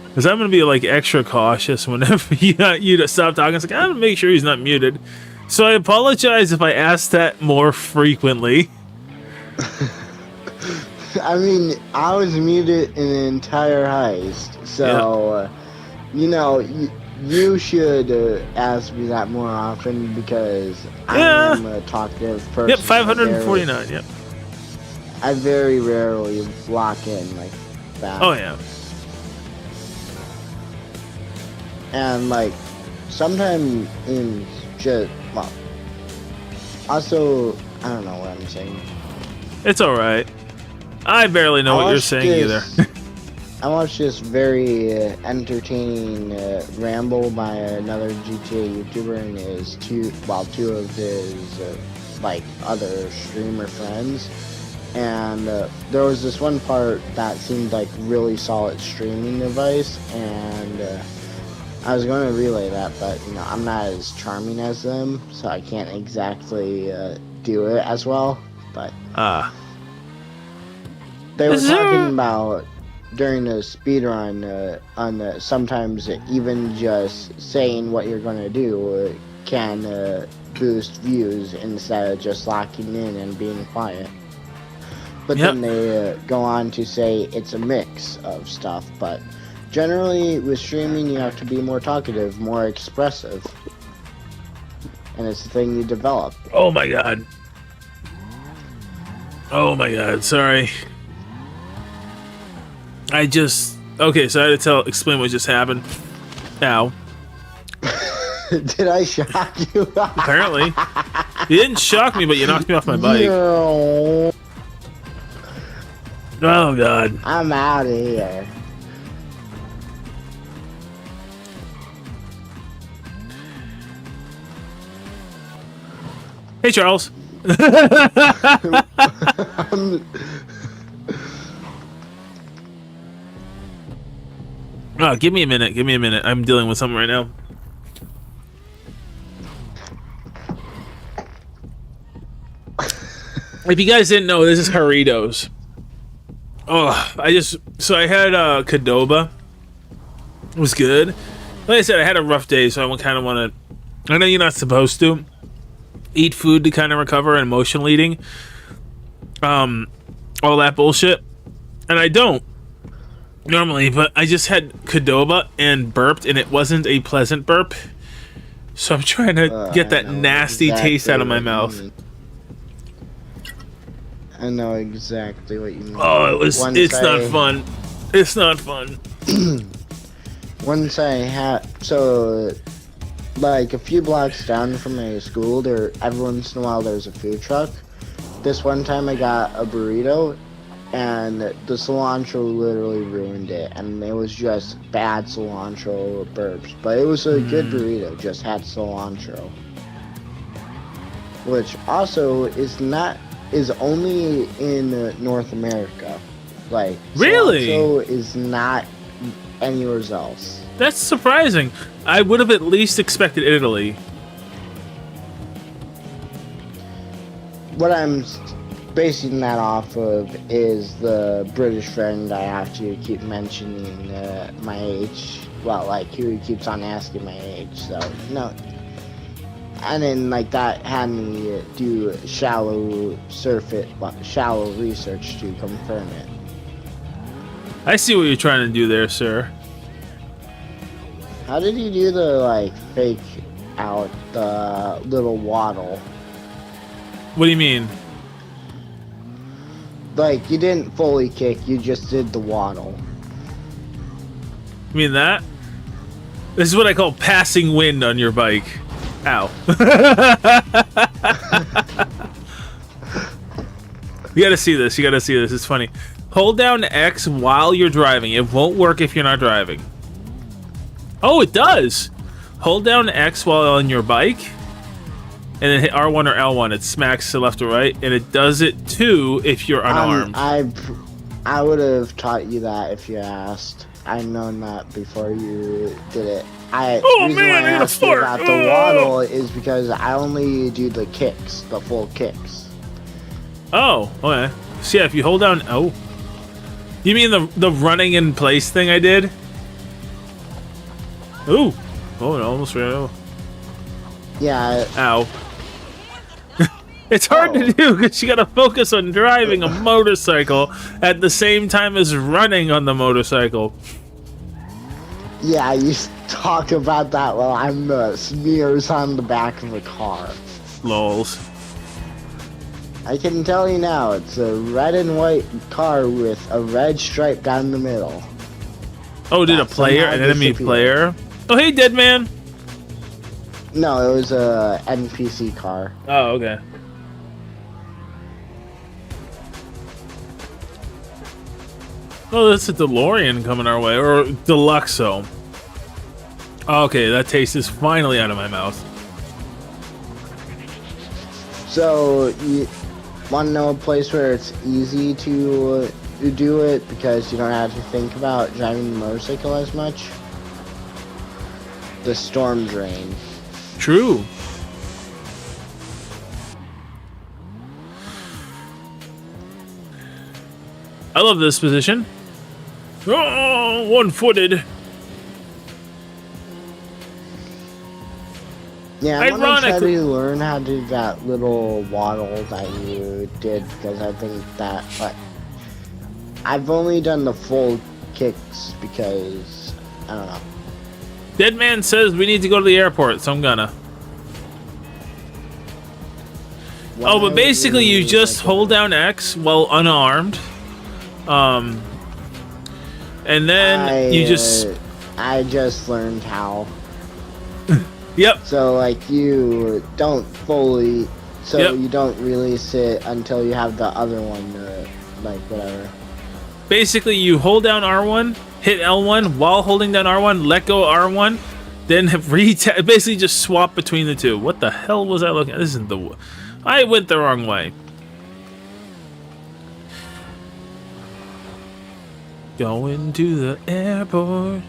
Because I'm going to be like extra cautious whenever you stop talking. It's like, I'm going to make sure he's not muted. So I apologize if I ask that more frequently. I mean, I was muted in the entire heist. So, you know, you should ask me that more often because I am a talkative person. Yep, 549, yep. I very rarely lock in like that. Oh, yeah. And like, sometimes in just, well, also, I don't know what I'm saying. It's alright. I barely know what you're saying either. I watched this very entertaining ramble by another GTA YouTuber and his two of his like other streamer friends. And there was this one part that seemed like really solid streaming advice, and I was going to relay that, but you know, I'm not as charming as them, so I can't exactly do it as well. But they were talking about during the speedrun on sometimes even just saying what you're going to do can boost views instead of just locking in and being quiet. But then they go on to say it's a mix of stuff, but generally, with streaming, you have to be more talkative, more expressive. And it's the thing you develop. Oh my god. Oh my god, sorry. Okay, so I had to explain what just happened. Now. Did I shock you? Apparently. You didn't shock me, but you knocked me off my bike. No. Oh god. I'm out of here. Hey, Charles. Oh, give me a minute. Give me a minute. I'm dealing with something right now. If you guys didn't know, this is Doritos. Oh, I had Qdoba. It was good. Like I said, I had a rough day, so I kind of want to. I know you're not supposed to eat food to kind of recover and emotional eating, all that bullshit, and I don't normally, but I just had Qdoba and burped, and it wasn't a pleasant burp, so I'm trying to get that nasty taste out of my mouth. I know exactly what you mean. Oh, it's not fun. It's not fun. Once I had, so like a few blocks down from my school, every once in a while there's a food truck. This one time I got a burrito, and the cilantro literally ruined it, and it was just bad cilantro burps. But it was a good burrito, just had cilantro, which also is only in North America. Like, really, cilantro is not anywhere else. That's surprising. I would have at least expected Italy. What I'm basing that off of is the British friend I have to keep mentioning my age. Well, like, he keeps on asking my age, so, no. And then, like, that had me do shallow research to confirm it. I see what you're trying to do there, sir. How did you do the, like, fake out the little waddle? What do you mean? Like, you didn't fully kick, you just did the waddle. You mean that? This is what I call passing wind on your bike. Ow. You gotta see this. You gotta see this. It's funny. Hold down X while you're driving. It won't work if you're not driving. Oh, it does. Hold down X while on your bike, and then hit R1 or L1. It smacks to left or right, and it does it too if you're unarmed. I would have taught you that if you asked. I've known that before you did it. Oh man, I got a fart. About the waddle is because I only do the kicks, the full kicks. Oh, okay. So yeah, if you hold down, You mean the running in place thing I did? Ooh. Oh, it almost ran over. Yeah. Ow. It's hard to do because you gotta focus on driving a motorcycle at the same time as running on the motorcycle. Yeah, you talk about that while I'm the smears on the back of the car. Lols. I can tell you now, it's a red and white car with a red stripe down the middle. Oh, did a That player, somehow an enemy disappeared. player? Oh, hey, dead man. No, it was a NPC car. Oh, okay. Oh, that's a DeLorean coming our way, or Deluxo. Okay, that taste is finally out of my mouth. So, you want to know a place where it's easy to do it because you don't have to think about driving the motorcycle as much? The storm drain. True. I love this position. Oh, one-footed. Yeah, I want to try Ironically- to learn how to do that little waddle that you did because I think that, but I've only done the full kicks because, I don't know. Dead man says we need to go to the airport, so I'm gonna. Oh, but basically you just hold down X while unarmed. And then you just... I just learned how. Yep. So, like, you don't fully... So Yep. you don't release it until you have the other one, like, whatever. Basically, you hold down R1, hit L1 while holding down R1, let go R1, then basically just swap between the two. What the hell was I looking at? This isn't the... I went the wrong way. Going to the airport.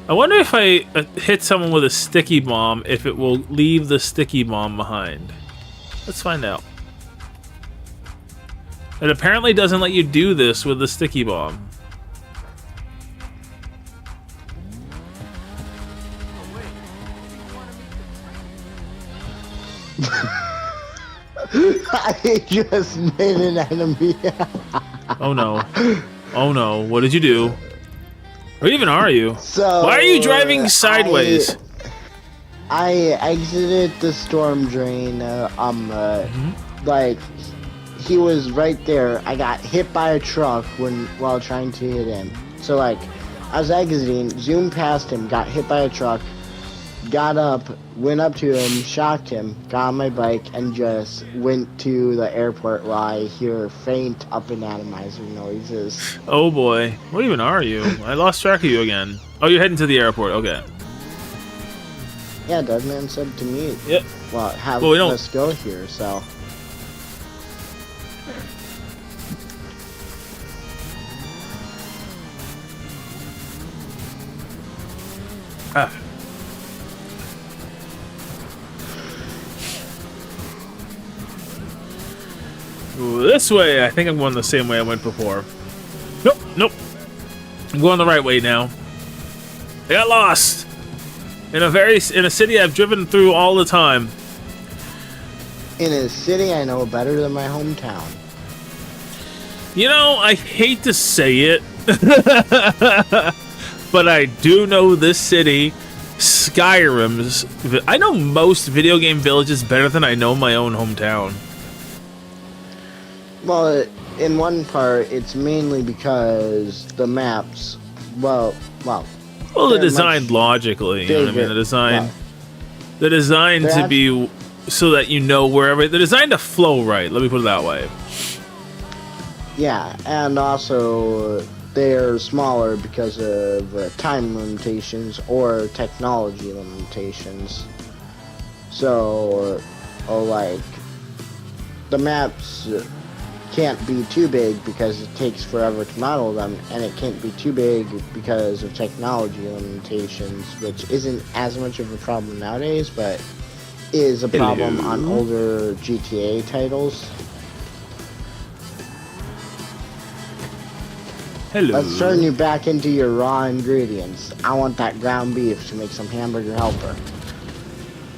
I wonder if I hit someone with a sticky bomb, if it will leave the sticky bomb behind. Let's find out. It apparently doesn't let you do this with the sticky bomb. I just made an enemy. Oh no. Oh no. What did you do? Or even are you? So Why are you driving sideways? I exited the storm drain. Like he was right there. I got hit by a truck while trying to hit him. So like, I was exiting, zoomed past him, got hit by a truck, got up, went up to him, shocked him, got on my bike, and just went to the airport while I hear faint up and atomizer noises. Oh boy. What even are you? I lost track of you again. Oh, you're heading to the airport. Okay. Yeah, Deadman said to me, Yep. well, we don't- let's go here, so. Ah. Ooh, this way. I think I'm going the same way I went before. Nope, nope. I'm going the right way now. I got lost in a city I've driven through all the time. In a city I know better than my hometown. You know, I hate to say it, but I do know this city, Skyrim's. I know most video game villages better than I know my own hometown. Well, in one part, it's mainly because the maps, well, Well, they're they're designed much logically. You know what I mean? bigger. They're designed They're to be so that you know wherever. They're designed to flow right. Let me put it that way. yeah, and also they're smaller because of time limitations or technology limitations. So, like, the maps can't be too big because it takes forever to model them, and it can't be too big because of technology limitations, which isn't as much of a problem nowadays, but is a problem on older GTA titles. Hello. Let's turn you back into your raw ingredients. I want that ground beef to make some hamburger helper.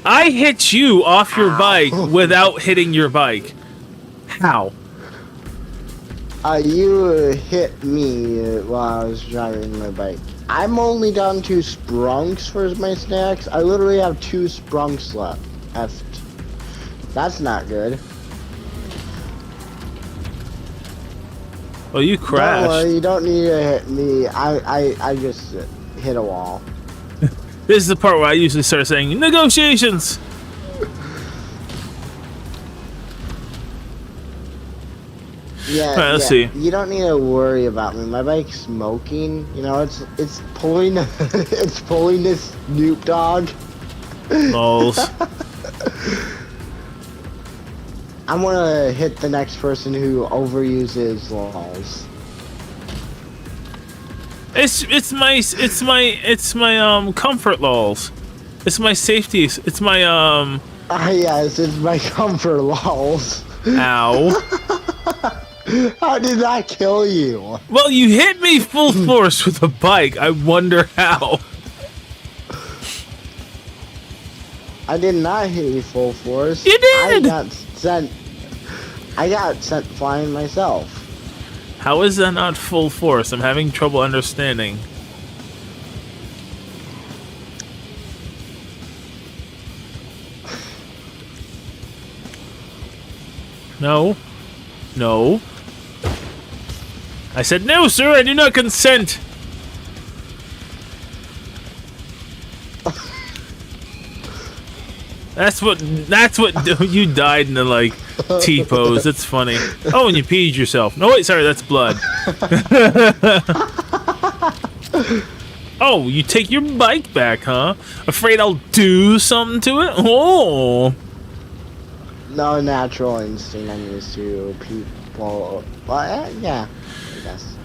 I hit you off your Ow. bike without hitting your bike. How? You hit me while I was driving my bike. I'm only down 2 sprunks for my snacks. I literally have 2 sprunks left. That's not good. Well, you crashed. Don't worry, you don't need to hit me. I just hit a wall. This is the part where I usually start saying, negotiations! Yeah, All right, let's see. You don't need to worry about me. My bike's smoking. You know, it's pulling it's pulling this Snoop Dogg. Lols. I'm gonna hit the next person who overuses laws. It's my comfort lols. It's my safety. It's my Yes, it's my comfort laws. Ow. How did that kill you? Well, you hit me full force with a bike. I wonder how. I did not hit you full force. You did. I got sent flying myself. How is that not full force? I'm having trouble understanding. No. No. I said no, sir. I do not consent. That's what you died in the like T-pose. That's funny. Oh, and you peed yourself. No, wait, sorry, that's blood. Oh, you take your bike back, huh? Afraid I'll do something to it? Oh. No natural instinct I'm used to people. Well, yeah, I guess.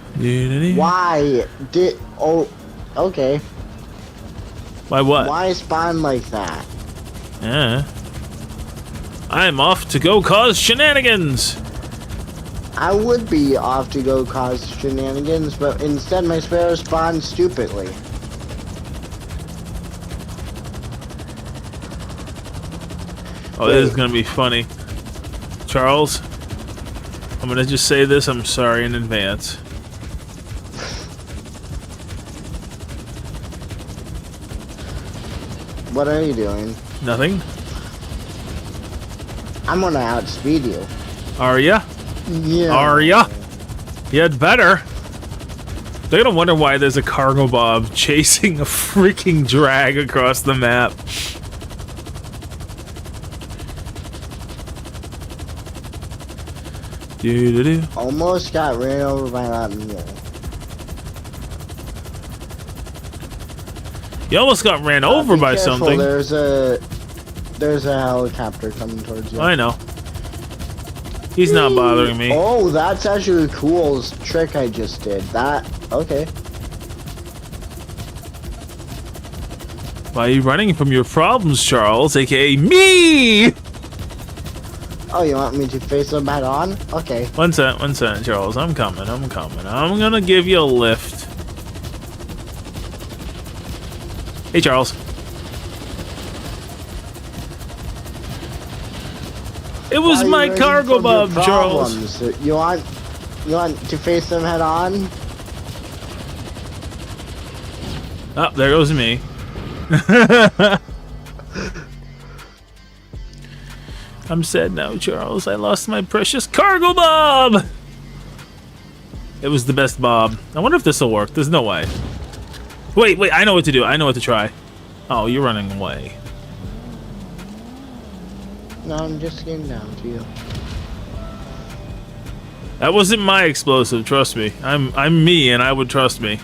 Why did? Oh, okay. Why what? Why spawn like that? Yeah. I'm off to go cause shenanigans. I would be off to go cause shenanigans, but instead my sparrow spawned stupidly. Oh, this is gonna be funny. Charles, I'm gonna just say this, I'm sorry in advance. What are you doing? Nothing? I'm gonna outspeed you. Are ya? Yeah. Are ya? You'd better. They're gonna wonder why there's a cargo bob chasing a freaking drag across the map. Doo-doo-doo. Almost got ran over by that mule. You almost got ran over Be by careful, something. There's a helicopter coming towards you. I know. He's not bothering me. Oh, that's actually a cool trick I just did. Okay. Why are you running from your problems, Charles, aka me? Oh, you want me to face them head on? Okay. One second, Charles. I'm coming. I'm gonna give you a lift. Hey, Charles. It was Why are my you running cargo from your bob, Charles. problems? You want to face them head on? Oh, there goes me. I'm sad now, Charles. I lost my precious cargo bob. It was the best bob. I wonder if this will work. There's no way. Wait, I know what to do. I know what to try. Oh, you're running away. No, I'm just getting down to you. That wasn't my explosive, trust me. I'm me and I would trust me.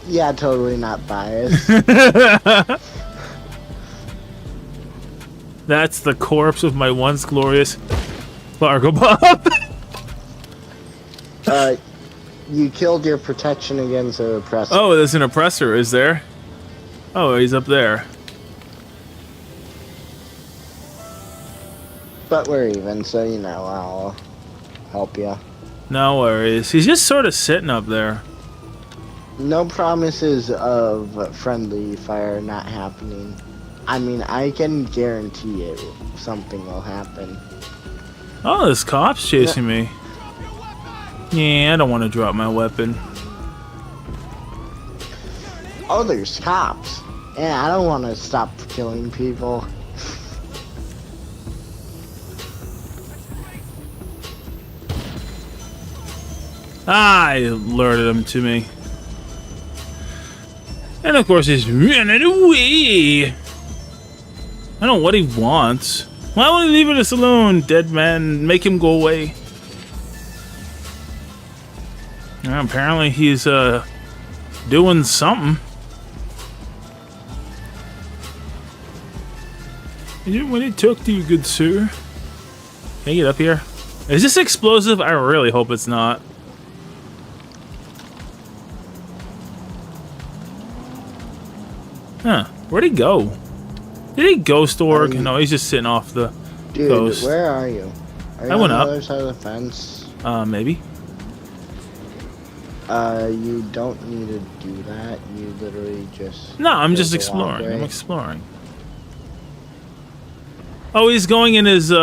Yeah, totally not biased. That's the corpse of my once glorious cargo bob. You killed your protection against an oppressor. Oh, there's an oppressor, is there? Oh, he's up there. But we're even, so you know, help you. No worries. He's just sort of sitting up there. No promises of friendly fire not happening. I mean, I can guarantee you something will happen. Oh, this cop's chasing me. Yeah, I don't want to drop my weapon. Oh, there's cops. Yeah, I don't want to stop killing people. I alerted him to me. And of course he's running away. I don't know what he wants. Why won't he leave us alone, dead man? Make him go away. Apparently he's doing something. I didn't want to talk to you, good sir. Can I get up here? Is this explosive? I really hope it's not. Huh. Where'd he go? Did he ghost org? No, he's just sitting off the coast. Where are you? Are you I went on up. the other side of the fence? Maybe. You don't need to do that. You literally just... No, I'm just the exploring. walkway. I'm exploring. Oh, he's going in his, You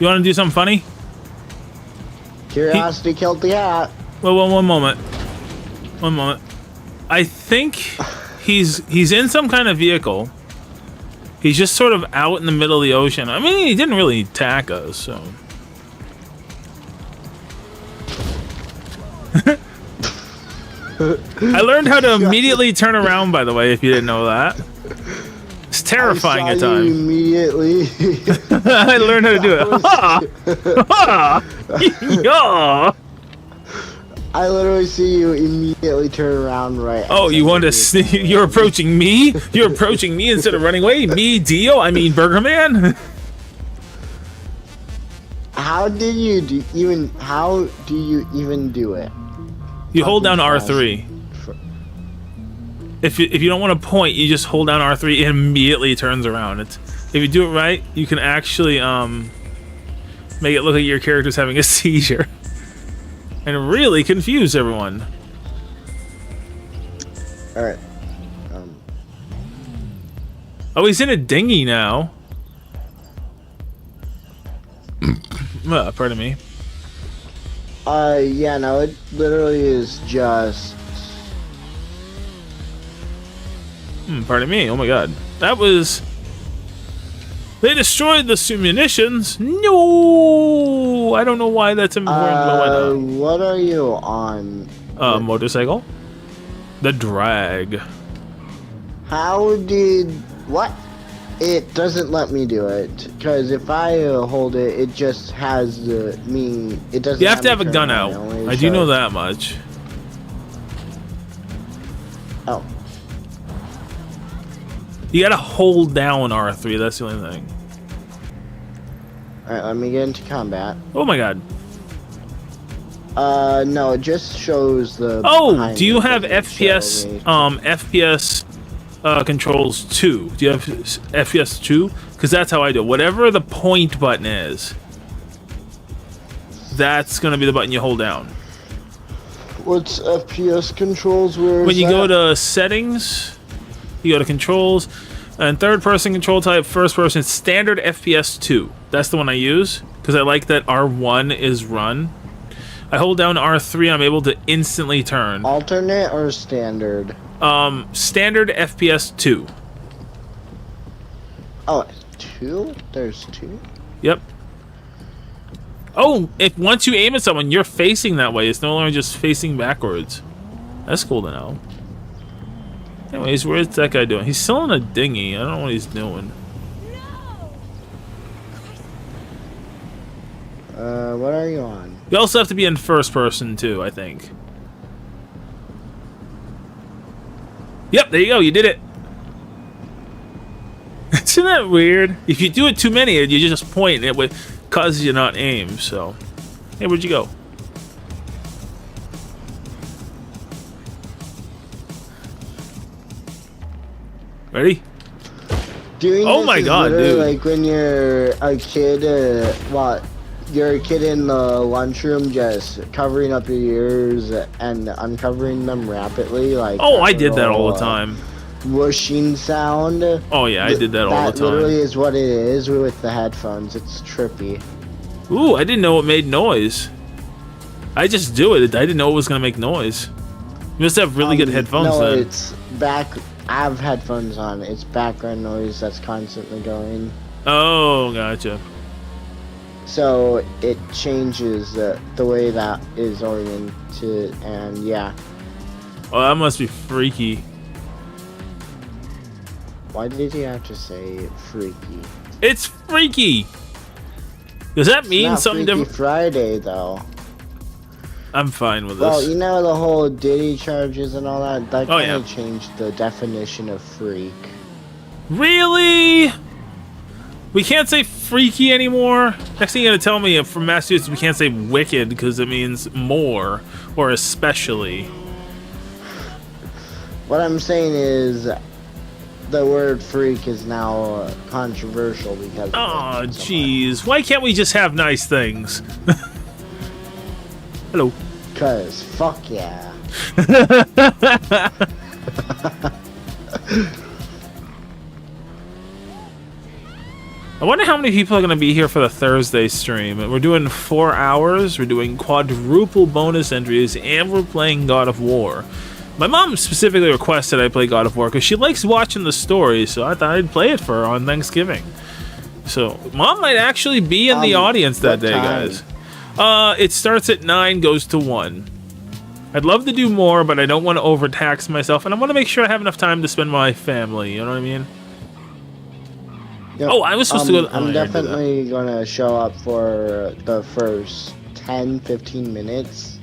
want to do something funny? Curiosity killed the cat. Well, one moment. One moment. I think he's in some kind of vehicle. He's just sort of out in the middle of the ocean. I mean, he didn't really attack us, so... I learned how to immediately turn around, by the way, if you didn't know that. It's terrifying I at saw you times. immediately. I learned how to do it. Ha! Ha! Yeah! I literally see you immediately turn around right. Oh, you want to sneak? You're approaching me? You're approaching me instead of running away? Me, Dio? I mean, Burger Man? How did you do, how do you even do it? You hold down R3. If you don't want to point, you just hold down R3. It immediately turns around. If you do it right, you can actually make it look like your character's having a seizure, and really confuse everyone. All right. Oh, he's in a dinghy now. Pardon me. Yeah, no, it literally is just... Pardon me. Oh my god. That was... They destroyed the munitions. No! I don't know why that's important, but why not? What are you on? Motorcycle. The drag. How did... What? It doesn't let me do it, because if I hold it, it just has me... It doesn't. You have to have a me gun turn out. on, I do know that much. Oh. You gotta hold down R3, that's the only thing. Alright, let me get into combat. Oh my god. No, it just shows the... Oh, do you have behind me, FPS, so we- FPS controls 2? Do you have FPS 2? Because that's how I do it. Whatever the point button is, that's gonna be the button you hold down. What's FPS controls? Where When is you that? go to settings, you go to controls, and third person control type, first person, standard FPS 2. That's the one I use, because I like that R1 is run. I hold down R3, I'm able to instantly turn. Alternate or standard? Standard FPS 2. Oh, 2? There's 2? Yep. Oh, if once you aim at someone, you're facing that way. It's no longer just facing backwards. That's cool to know. Anyways, where's that guy doing? He's still in a dinghy. I don't know what he's doing. What are you on? You also have to be in first person too, I think. Yep, there you go. You did it. Isn't that weird? If you do it too many, you just point. It would cause you not aim. So, hey, where'd you go? Ready? Doing Oh this my is God, literally dude. like when you're a kid, you're a kid in the lunchroom just covering up your ears and uncovering them rapidly, like Oh, I did that all the time. Whooshing sound. Oh yeah, I did that all the That literally time. is what it is with the headphones. It's trippy. Ooh, I didn't know it made noise. I just do it. I didn't know it was gonna make noise. You must have really good headphones no, then. it's back. I have headphones on. It's background noise that's constantly going. Oh, gotcha. So it changes the way that is oriented, and yeah. Oh, that must be freaky. Why did you have to say freaky? It's freaky. Does that mean It's not something Freaky different? Friday though. I'm fine with Well, this. you know the whole Diddy charges and all that. That Oh, kind of yeah. changed the definition of freak. Really? We can't say freaky anymore? Next thing you're gonna tell me from Massachusetts we can't say wicked because it means more or especially. What I'm saying is, the word freak is now controversial because. Oh, jeez. Why can't we just have nice things? Hello. Cause fuck yeah. I wonder how many people are going to be here for the Thursday stream. We're doing 4 hours, we're doing quadruple bonus entries, and we're playing God of War. My mom specifically requested I play God of War because she likes watching the story, so I thought I'd play it for her on Thanksgiving. So, Mom might actually be in the audience that what day, time? guys. It starts at 9, goes to 1. I'd love to do more, but I don't want to overtax myself, and I want to make sure I have enough time to spend with my family, you know what I mean? Yep. Oh, I was supposed to go... I'm I didn't do that. definitely gonna show up for the first 10-15 minutes.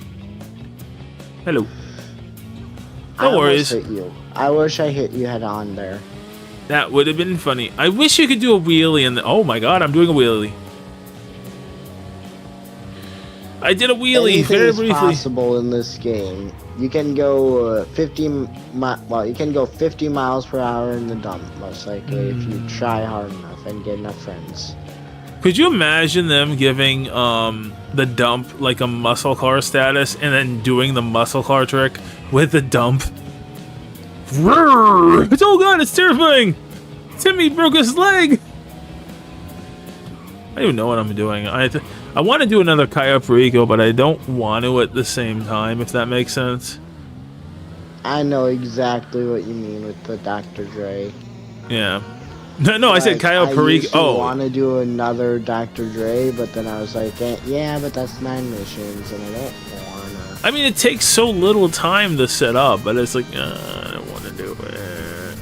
Hello. I No almost worries. hit you. I wish I hit you head on there. That would have been funny. I wish you could do a wheelie and oh my god, I'm doing a wheelie. I did a wheelie Anything very is briefly. possible in this game. You can go 50 miles per hour in the dump, most likely, if you try hard enough and get enough friends. Could you imagine them giving the dump like a muscle car status and then doing the muscle car trick with the dump? Roar! Oh god, it's terrifying! Timmy broke his leg! I don't even know what I'm doing. I want to do another Cayo Perico, but I don't want to at the same time, if that makes sense. I know exactly what you mean with the Dr. Dre. Yeah. No, I said Cayo Perico. I Oh, want to do another Dr. Dre, but then I was like, yeah, but that's 9 missions, and I don't wanna. I mean, it takes so little time to set up, but it's like, I don't want to do it.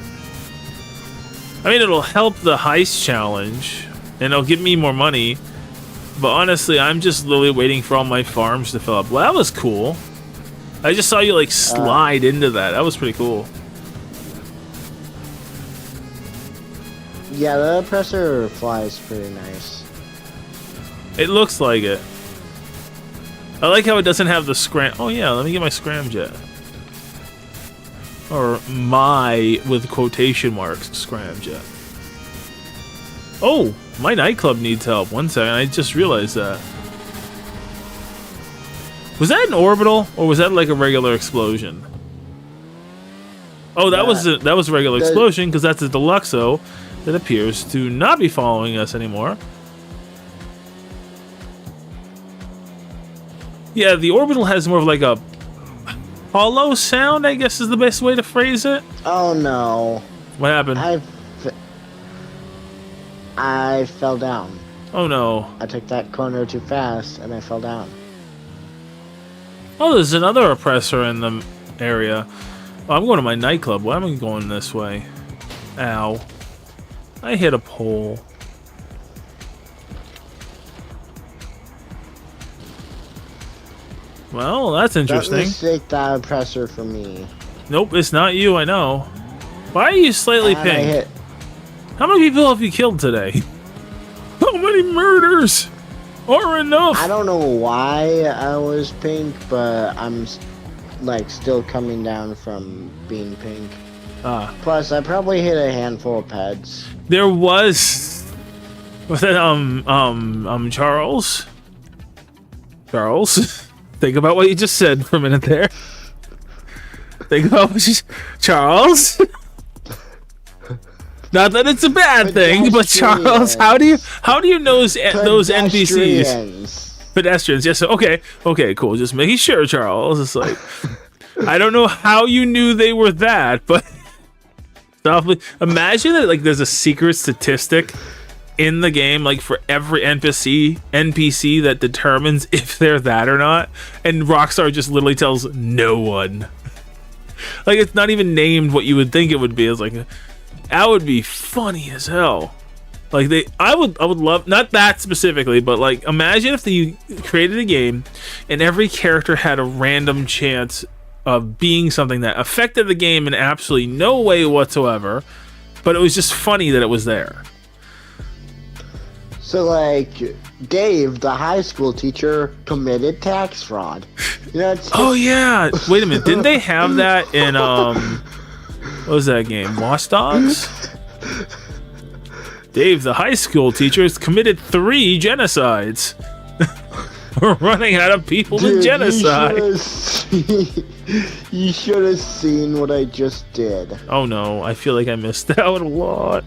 I mean, it'll help the heist challenge, and it'll give me more money. But honestly, I'm just literally waiting for all my farms to fill up. Well, that was cool. I just saw you, like, slide into that. That was pretty cool. Yeah, the oppressor flies pretty nice. It looks like it. I like how it doesn't have the scram... Oh, yeah, let me get my scramjet. Or my, with quotation marks, scramjet. Oh, my nightclub needs help. One second, I just realized that. Was that an orbital, or was that like a regular explosion? Oh, that was a regular explosion, because that's a Deluxo that appears to not be following us anymore. Yeah, the orbital has more of like a hollow sound, I guess is the best way to phrase it. Oh no. What happened? I fell down. Oh no. I took that corner too fast and I fell down. Oh, there's another oppressor in the area. Oh, I'm going to my nightclub. Why am I going this way? Ow. I hit a pole. Well, that's interesting. Don't mistake that oppressor for me. Nope, it's not you, I know. Why are you slightly And I pink? hit. How many people have you killed today? How many murders are enough? I don't know why I was pink, but I'm like still coming down from being pink. Plus, I probably hit a handful of pads. There was that Charles? Charles, think about what you just said for a minute there. Think about what you... Charles. Not that it's a bad thing, but Charles, how do you know those NPCs? Pedestrians. Yes. Okay. Cool. Just making sure, Charles. It's like I don't know how you knew they were that, but imagine that like there's a secret statistic in the game, like for every NPC that determines if they're that or not, and Rockstar just literally tells no one. Like it's not even named what you would think it would be. It's like that would be funny as hell. Like I would love, not that specifically, but like imagine if you created a game and every character had a random chance of being something that affected the game in absolutely no way whatsoever, but it was just funny that it was there. So like Dave, the high school teacher, committed tax fraud. You know, oh yeah, wait a minute, didn't they have that in what was that game? Watch Dogs? Dave, the high school teacher, has committed 3 genocides. We're running out of people to genocide. You should have seen what I just did. Oh no, I feel like I missed out a lot.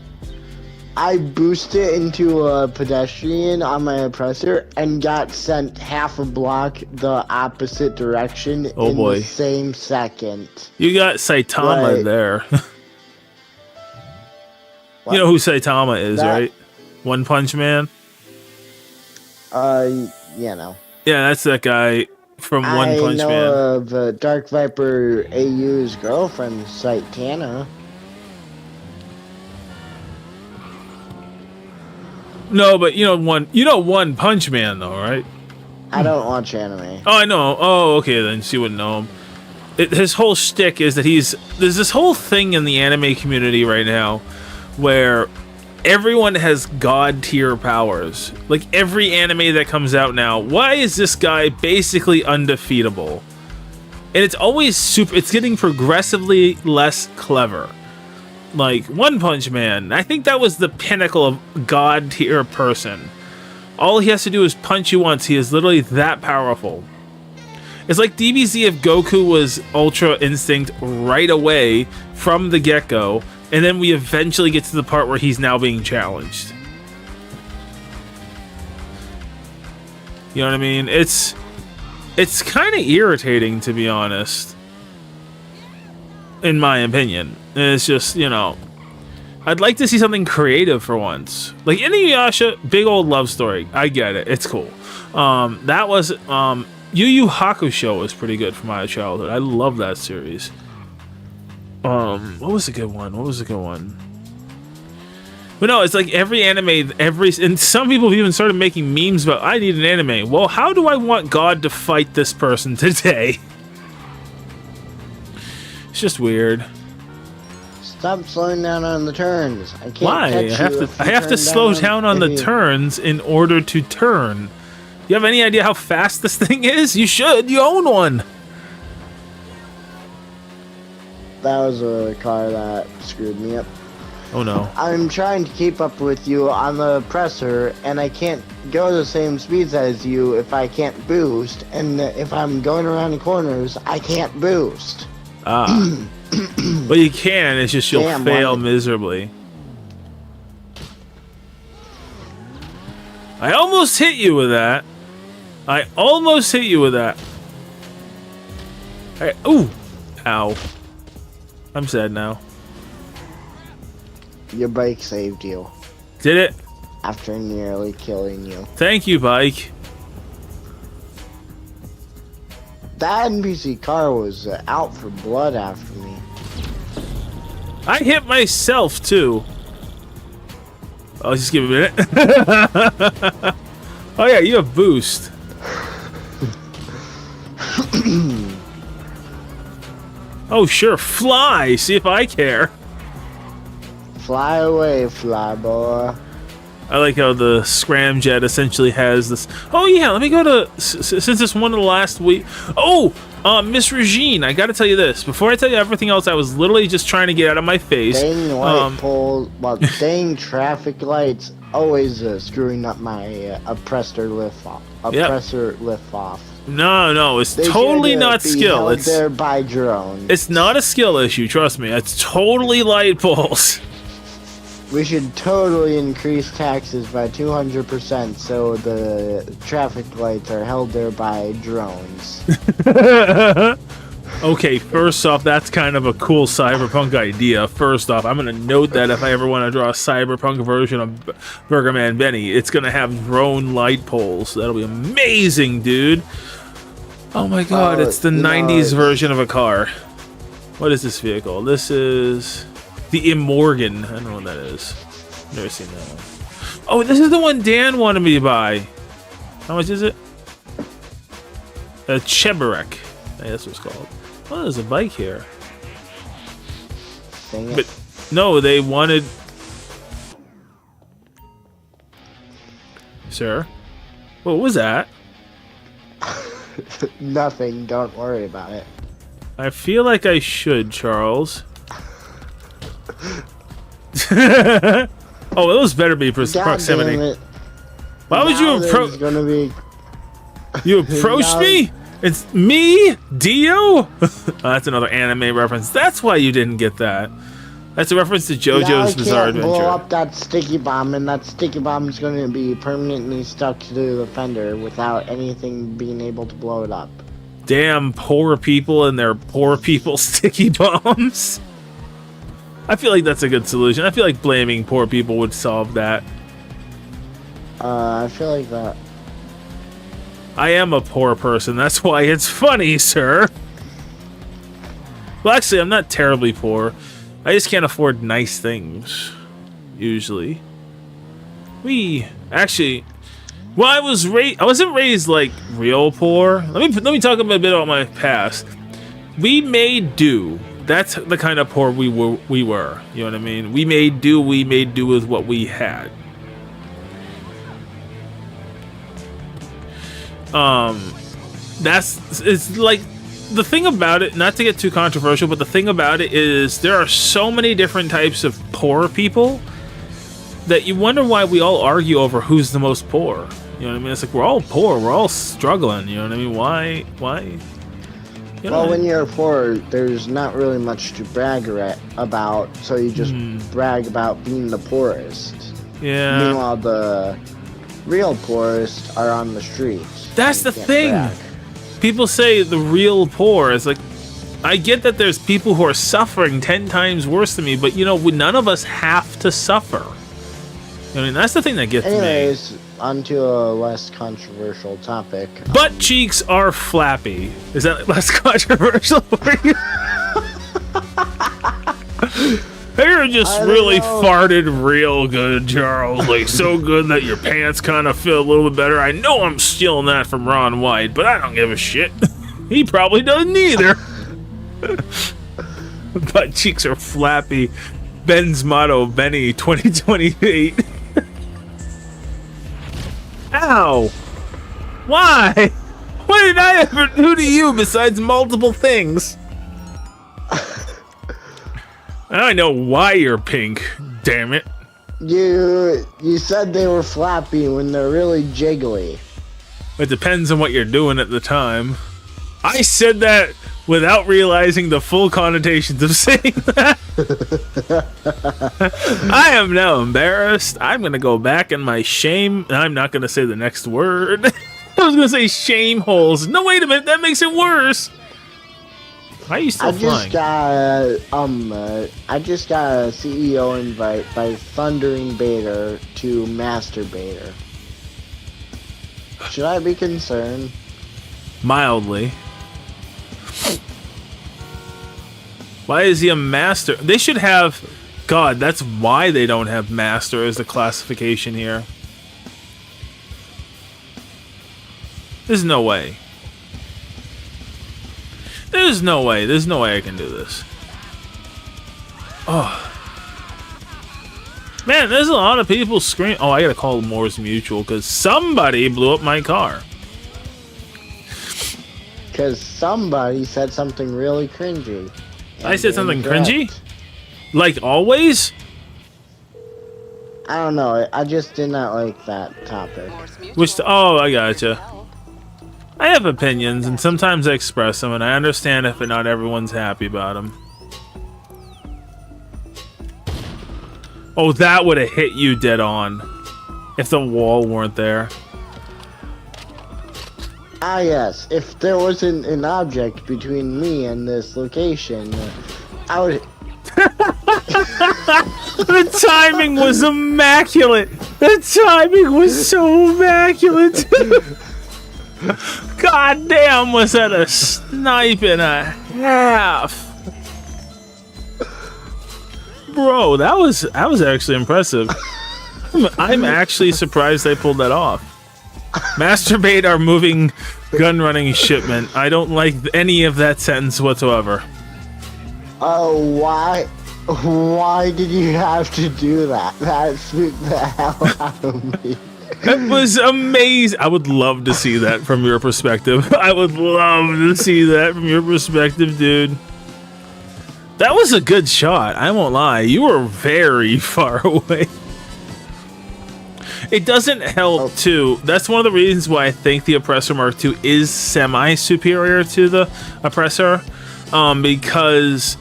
I boosted into a pedestrian on my oppressor and got sent half a block the opposite direction the same second. You got Saitama there. You know who Saitama is, right? One Punch Man? Yeah, no. Yeah, that's that guy from One Punch Man. I know of Dark Viper AU's girlfriend, Saitana. No, but you know One Punch Man though, right? I don't watch anime. Oh, I know. Oh, okay, then she wouldn't know him. His whole shtick is that there's this whole thing in the anime community right now where everyone has god tier powers. Like every anime that comes out now, why is this guy basically undefeatable? And it's always it's getting progressively less clever. Like One Punch Man, I think that was the pinnacle of god tier person. All he has to do is punch you once. He is literally that powerful. It's like DBZ if Goku was Ultra Instinct right away from the get-go, and then we eventually get to the part where he's now being challenged. You know what I mean? It's kind of irritating, to be honest. In my opinion. It's just, you know, I'd like to see something creative for once. Like Inuyasha, big old love story. I get it. It's cool. That was Yu Yu Hakusho was pretty good from my childhood. I love that series. What was a good one? But no, it's like every anime, and some people have even started making memes about, I need an anime. Well, how do I want God to fight this person today? It's just weird. Stop slowing down on the turns. I can't. Why? I have to slow down on the turns in order to turn. You have any idea how fast this thing is? You should. You own one. That was a car that screwed me up. Oh no. I'm trying to keep up with you on the presser, and I can't go the same speeds as you if I can't boost. And if I'm going around the corners, I can't boost. Ah. Well, you can, it's just you'll fail miserably. I almost hit you with that. Ooh. Ow. I'm sad now. Your bike saved you. Did it? After nearly killing you. Thank you, bike. That NPC car was out for blood after me. I hit myself, too. I'll just give it a minute. Oh, yeah, you have boost. Oh, sure, fly. See if I care. Fly away, fly boy. I like how the scramjet essentially has this. Oh yeah, let me go to since it's one of the last week. Oh, Miss Regine, I got to tell you this before I tell you everything else. I was literally just trying to get out of my face. Dang light pole, well, dang traffic lights always screwing up my oppressor lift off. No, it's They totally should, not be skill. held It's there by drones. it's not a skill issue. Trust me. It's totally light poles. We should totally increase taxes by 200% so the traffic lights are held there by drones. Okay, first off, that's kind of a cool cyberpunk idea. First off, I'm going to note that if I ever want to draw a cyberpunk version of Burger Man Benny, it's going to have drone light poles. That'll be amazing, dude. Oh my god, it's the 90s version of a car. What is this vehicle? This is the Immorgan. I don't know what that is. Never seen that one. Oh, this is the one Dan wanted me to buy. How much is it? A Cheburek. Hey, that's what it's called. Oh, there's a bike here. Dang it. But no, they wanted... Sir? What was that? Nothing, don't worry about it. I feel like I should, Charles. Oh, those better be God proximity. damn it. Why would you Now approach? there's gonna be... You approached Now- me? It's me, Dio. Oh, that's another anime reference. That's why you didn't get that. That's a reference to Now I JoJo's Bizarre can't blow Adventure. up that sticky bomb, and that sticky bomb is gonna be permanently stuck to the fender without anything being able to blow it up. Damn poor people and their poor people sticky bombs. I feel like that's a good solution. I feel like blaming poor people would solve that. I feel like that. I am a poor person. That's why it's funny, sir. Well, actually, I'm not terribly poor. I just can't afford nice things, usually. Actually, well, I wasn't raised like real poor. Let me talk a bit about my past. We made do. That's the kind of poor we were. You know what I mean? We made do with what we had. It's like the thing about it, not to get too controversial, but the thing about it is there are so many different types of poor people that you wonder why we all argue over who's the most poor. You know what I mean? It's like we're all poor, we're all struggling. You know what I mean? Why? You know, Well, when you're poor, there's not really much to brag about, so you just brag about being the poorest. yeah. Meanwhile, the real poorest are on the streets. That's the You can't thing. brag. People say the real poor is like, I get that there's people who are suffering 10 times worse than me, but you know, none of us have to suffer. I mean, that's the thing that gets me. Anyways, onto a less controversial topic. Butt cheeks are flappy. Is that less controversial for you? You're just I don't really know. farted real good, Charles. Like, so good that your pants kind of feel a little bit better. I know I'm stealing that from Ron White, but I don't give a shit. He probably doesn't either. Butt cheeks are flappy. Ben's motto, Benny 2028. Ow! Why? What did I ever do to you besides multiple things? I know why you're pink, damn it. You said they were flappy when they're really jiggly. It depends on what you're doing at the time. I said that without realizing the full connotations of saying that. I am now embarrassed. I'm going to go back in my shame. I'm not going to say the next word. I was going to say shame holes. No, wait a minute. That makes it worse. Why are you still flying? I just got a CEO invite by Thundering Bader to Masturbator. Should I be concerned? Mildly. Why is he a master? They should have... God, that's why they don't have master as the classification here. There's no way. There's no way I can do this. Oh. Man, there's a lot of people screaming. Oh, I gotta call Moore's Mutual because somebody blew up my car. Because somebody said something really cringy. I said something Incorrect. cringy? Like always? I don't know. I just did not like that topic. Oh, I gotcha. I have opinions, and sometimes I express them, and I understand if not everyone's happy about them. Oh, that would have hit you dead on if the wall weren't there. Ah, yes. If there wasn't an object between me and this location, I would... The timing was immaculate. The timing was so immaculate. God damn, was that a snipe and a half? Bro, that was actually impressive. I'm actually surprised they pulled that off. Masturbate our moving gun running shipment. I don't like any of that sentence whatsoever. Oh, why? Why did you have to do that? That spooked the hell out of me. That was amazing. I would love to see that from your perspective. I would love to see that from your perspective, dude. That was a good shot. I won't lie. You were very far away. It doesn't help, too. That's one of the reasons why I think the Oppressor Mark II is semi-superior to the Oppressor. Because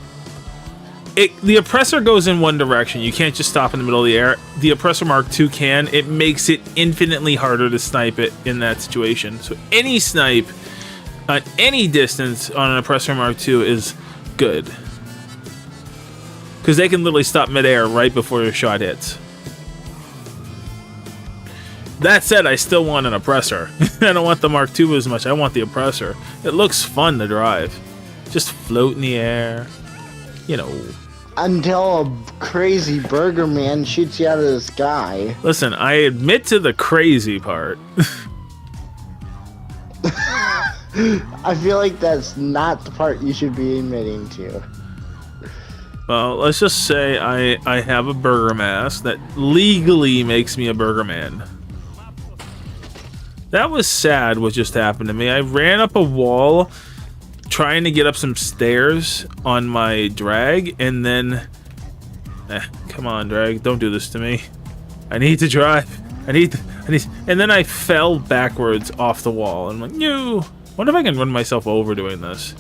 the Oppressor goes in one direction. You can't just stop in the middle of the air. The Oppressor Mark II can. It makes it infinitely harder to snipe it in that situation. So any snipe at any distance on an Oppressor Mark II is good. Because they can literally stop midair right before your shot hits. That said, I still want an Oppressor. I don't want the Mark II as much. I want the Oppressor. It looks fun to drive. Just float in the air. You know. Until a crazy burger man shoots you out of the sky. Listen, I admit to the crazy part. I feel like that's not the part you should be admitting to. Well, let's just say I have a burger mask that legally makes me a burger man. That was sad what just happened to me. I ran up a wall trying to get up some stairs on my drag, and then... come on, drag. Don't do this to me. I need to drive. I need... And then I fell backwards off the wall. And I'm like, no. Wonder if I can run myself over doing this.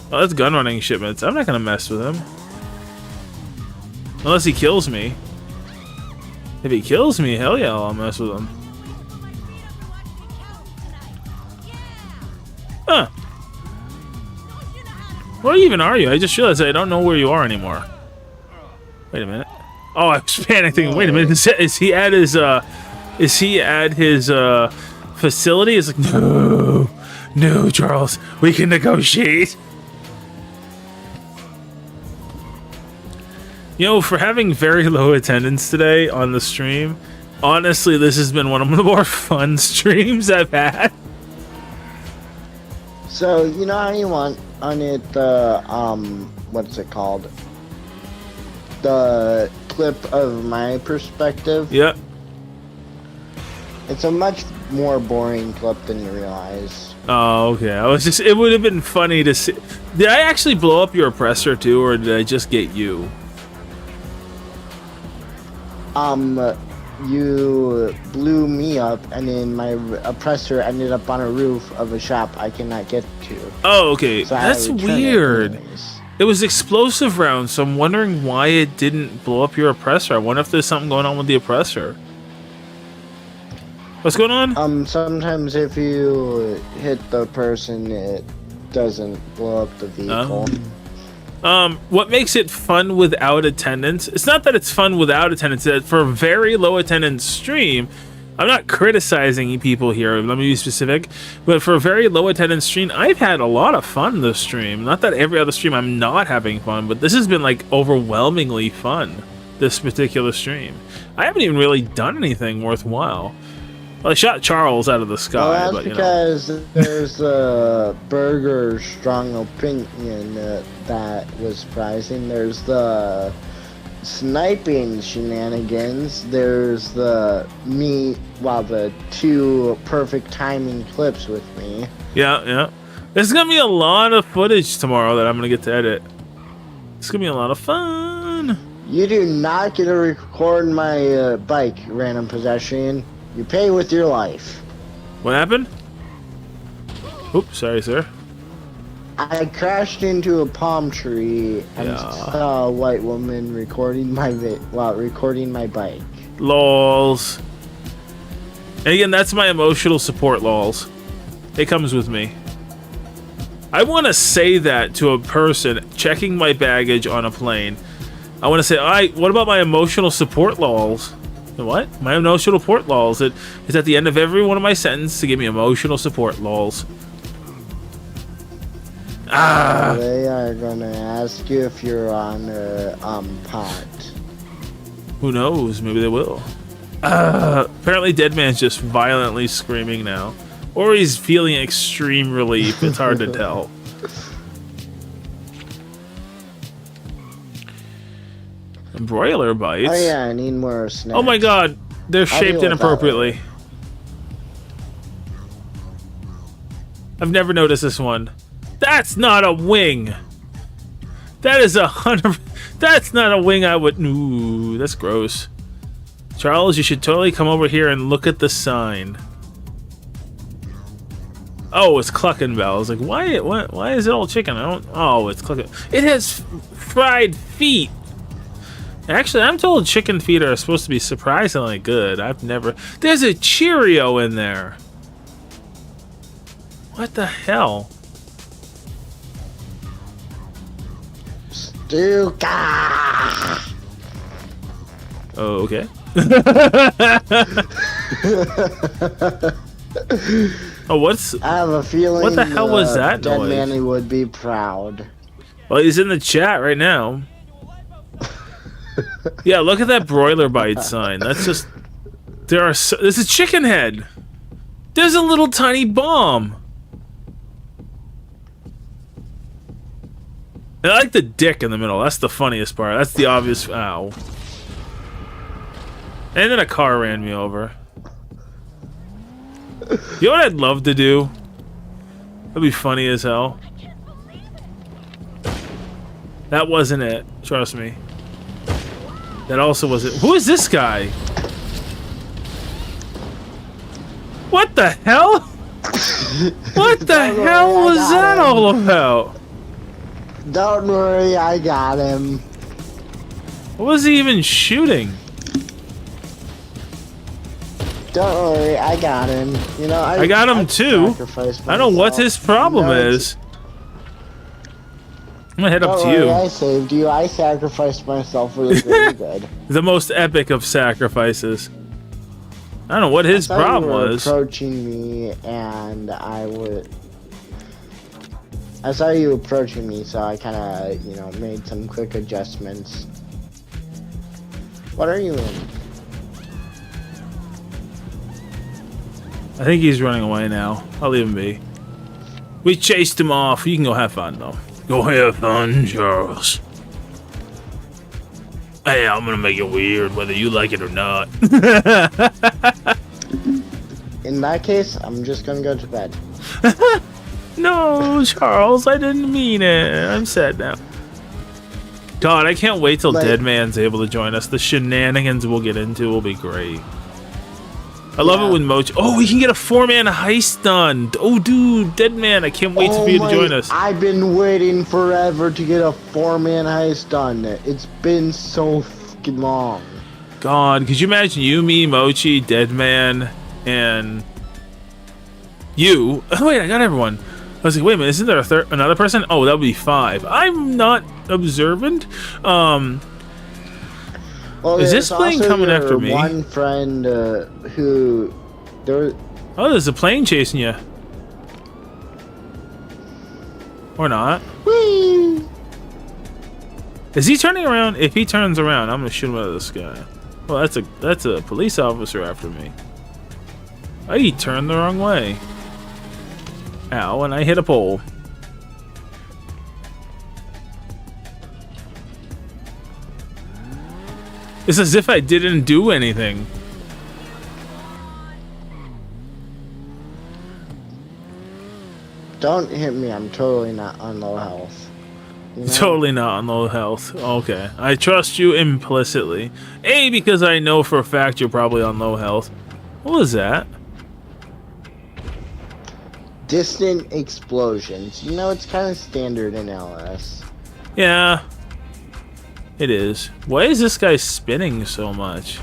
Oh, that's gun running shipments. I'm not going to mess with him. Unless he kills me. If he kills me, hell yeah, I'll mess with him. Huh. Where even are you? I just realized I don't know where you are anymore. Wait a minute. Oh, I was panicking. Wait a minute. Is he at his facility? It's like, no, Charles. We can negotiate. You know, for having very low attendance today on the stream, honestly, this has been one of the more fun streams I've had. So, you know how you want on it what's it called? The clip of my perspective? Yep. It's a much more boring clip than you realize. Oh, okay. It would have been funny to see. Did I actually blow up your oppressor too, or did I just get you? You blew me up, and then my oppressor ended up on a roof of a shop I cannot get to. Oh, okay. So that's weird. It was explosive rounds, so I'm wondering why it didn't blow up your oppressor. I wonder if there's something going on with the oppressor. What's going on? Sometimes if you hit the person, it doesn't blow up the vehicle. What makes it fun without attendance? It's not that it's fun without attendance. That for a very low attendance stream, I'm not criticizing people here. Let me be specific. But for a very low attendance stream, I've had a lot of fun this stream. Not that every other stream I'm not having fun, but this has been like overwhelmingly fun. This particular stream. I haven't even really done anything worthwhile. Well, I shot Charles out of the sky. Well, that's but, because there's a burger strong opinion that was surprising. There's the sniping shenanigans. There's the two perfect timing clips with me. Yeah. There's gonna be a lot of footage tomorrow that I'm gonna get to edit. It's gonna be a lot of fun. You do not get to record my bike, random possession. You pay with your life. What happened? Oops, sorry, sir. I crashed into a palm tree and saw a white woman recording my recording my bike. Lols. And again, that's my emotional support, lols. It comes with me. I want to say that to a person checking my baggage on a plane. I want to say, alright, what about my emotional support, lols? What? My emotional support, lols. It is at the end of every one of my sentences to give me emotional support, lols. They are gonna ask you if you're on pot. Who knows? Maybe they will. Apparently Deadman's just violently screaming now. Or he's feeling extreme relief. It's hard to tell. Broiler bites? Oh yeah, I need more snacks. Oh my god, they're shaped inappropriately. I've never noticed this one. That's not a wing. That is 100. That's not a wing I would. Ooh, that's gross. Charles, you should totally come over here and look at the sign. Oh, it's clucking bells. Like, why is it all chicken? I don't. Oh, it's clucking. It has fried feet. Actually, I'm told chicken feet are supposed to be surprisingly good. I've never. There's a Cheerio in there. What the hell? Stuka! Oh, okay. Oh, what's... I have a feeling what the hell was that Dead noise? Manny would be proud. Well, he's in the chat right now. Yeah, look at that broiler bite sign. That's just... There's a chicken head. There's a little tiny bomb. I like the dick in the middle. That's the funniest part. That's the obvious... Ow. And then a car ran me over. You know what I'd love to do? That'd be funny as hell. That wasn't it. Trust me. That also wasn't... Who is this guy? What the hell? What the hell was that all about? Don't worry, I got him. What was he even shooting? Don't worry, I got him. You know, I got him too. I don't know what his problem is. I'm gonna head up to you. I saved you. I sacrificed myself for the greater good. The most epic of sacrifices. I don't know what his problem was. Approaching me, and I saw you approaching me, so I kind of, you know, made some quick adjustments. What are you in? I think he's running away now. I'll leave him be. We chased him off. You can go have fun, though. Go have fun, Charles. Hey, I'm gonna make it weird, whether you like it or not. In that case, I'm just gonna go to bed. No, Charles, I didn't mean it. I'm sad now. God, I can't wait till Deadman's able to join us. The shenanigans we'll get into will be great. I love it when Mochi... Oh, we can get a 4-man heist done. Oh, dude, Deadman, I can't wait for you to join us. I've been waiting forever to get a 4-man heist done. It's been so fucking long. God, could you imagine you, me, Mochi, Deadman, and you? Oh, wait, I got everyone. I was like, wait a minute, isn't there another person? Oh, that would be 5. I'm not observant. Well, is this plane coming after me? One friend who there. Oh, there's a plane chasing you. Or not. Whee! Is he turning around? If he turns around, I'm gonna shoot him out of the sky. Well, that's a police officer after me. Oh, he turned the wrong way. Ow, and I hit a pole. It's as if I didn't do anything. Don't hit me, I'm totally not on low health. You know? Totally not on low health. Okay. I trust you implicitly. A, because I know for a fact you're probably on low health. What was that? Distant explosions. You know, it's kind of standard in LS. Yeah. It is. Why is this guy spinning so much?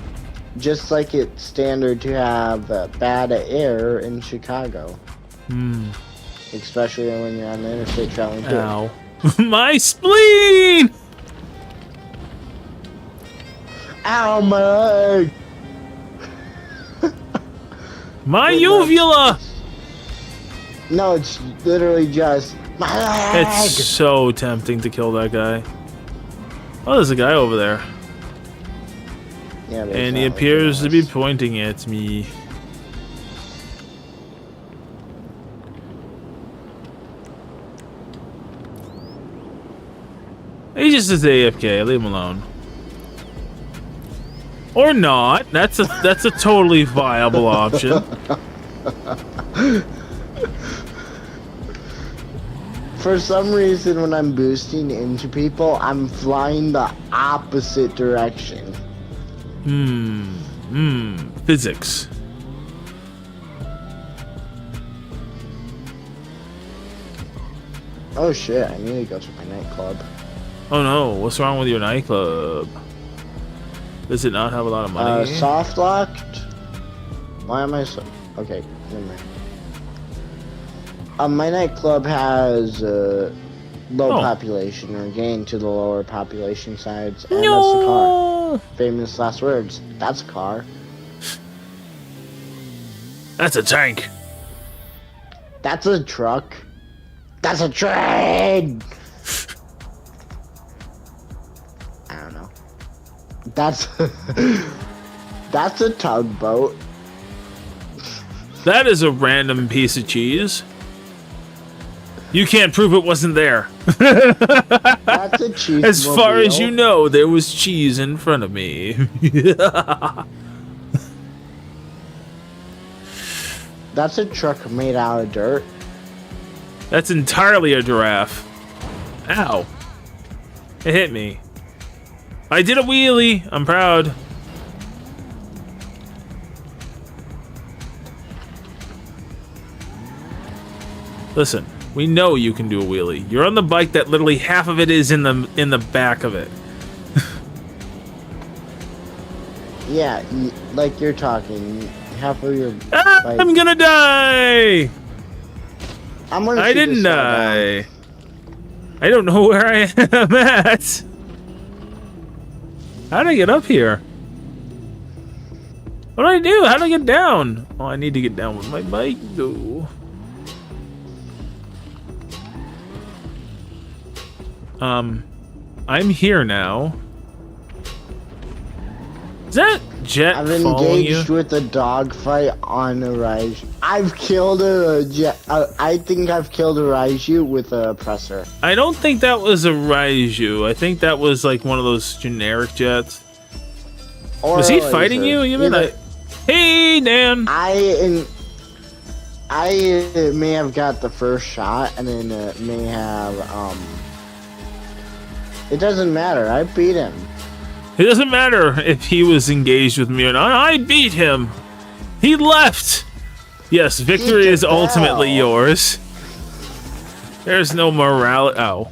Just like it's standard to have bad air in Chicago. Especially when you're on the interstate traveling through. Ow. My spleen! Ow, my leg! My uvula! No, it's literally just my leg! It's so tempting to kill that guy. Oh, there's a guy over there. Yeah, but And it's he not appears to like be us. pointing at me. He just is AFK. Leave him alone. Or not. That's a totally viable option. For some reason, when I'm boosting into people, I'm flying the opposite direction. Physics. Oh shit, I need to go to my nightclub. Oh no, what's wrong with your nightclub? Does it not have a lot of money? Soft locked? Why am I so... Okay, never mind. My nightclub has low population, or gain to the lower population sides, and that's a car. Famous last words. That's a car. That's a tank. That's a truck. That's a train! I don't know. That's... that's a tugboat. That is a random piece of cheese. You can't prove it wasn't there. That's a cheese As far as mobile. you know, there was cheese in front of me. That's a truck made out of dirt. That's entirely a giraffe. Ow. It hit me. I did a wheelie. I'm proud. Listen, we know you can do a wheelie. You're on the bike that literally half of it is in the back of it. Yeah, like you're talking. Half of your Ah, bike. I'm gonna die. I'm gonna I shoot this didn't guy down. die. I don't know where I am at. How did I get up here? What do I do? How do I get down? Oh, I need to get down with my bike, though. I'm here now. Is that jet I've following you? engaged with a dogfight on a Raiju. I've killed a jet. I think I've killed a Raiju with a oppressor. I don't think that was a Raiju. I think that was like one of those generic jets. Or Was he a fighting laser. you? You mean Either- like, hey, Dan? I may have got the first shot, and then may have It doesn't matter. I beat him. It doesn't matter if he was engaged with me or not. I beat him. He left. Yes, victory is ultimately yours. There's no morale. Oh.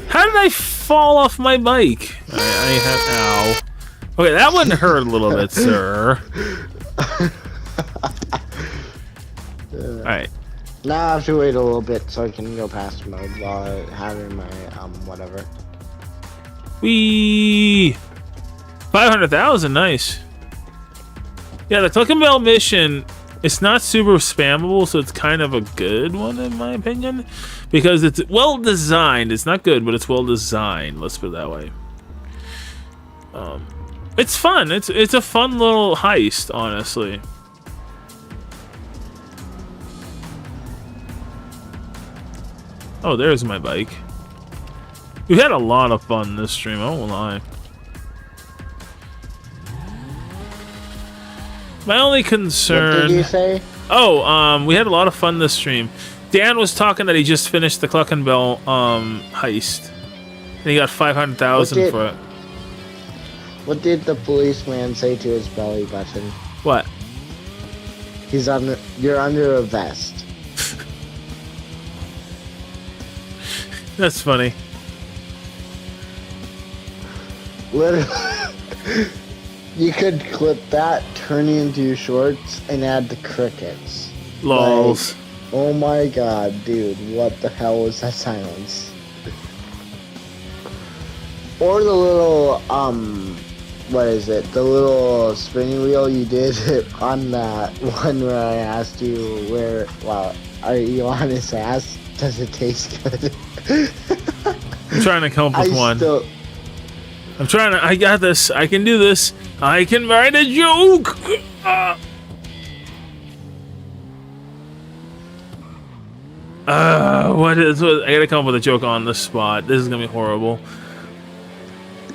How did I fall off my bike? I have. Ow. Okay, that one hurt a little bit, sir. Alright. Now I have to wait a little bit so I can go past mode while having my whatever. Whee! 500,000, nice. Yeah, the Click and Bell mission, it's not super spammable, so it's kind of a good one in my opinion. Because it's well designed. It's not good, but it's well designed, let's put it that way. It's fun. It's a fun little heist, honestly. Oh, there's my bike. We had a lot of fun this stream, I won't lie. My only concern... What did you say? Oh, we had a lot of fun this stream. Dan was talking that he just finished the Cluckenbell heist. And he got 500,000 for it. What did the policeman say to his belly button? What? You're under a vest. That's funny. Literally, you could clip that, turn it into your shorts, and add the crickets. Lols. Like, oh my god, dude, what the hell was that silence? Or the little, what is it? The little spinning wheel you did on that one where I asked you are you on his ass? Does it taste good? I'm trying to come up with one. I got this. I can do this. I can write a joke. What I gotta come up with a joke on the spot. This is gonna be horrible.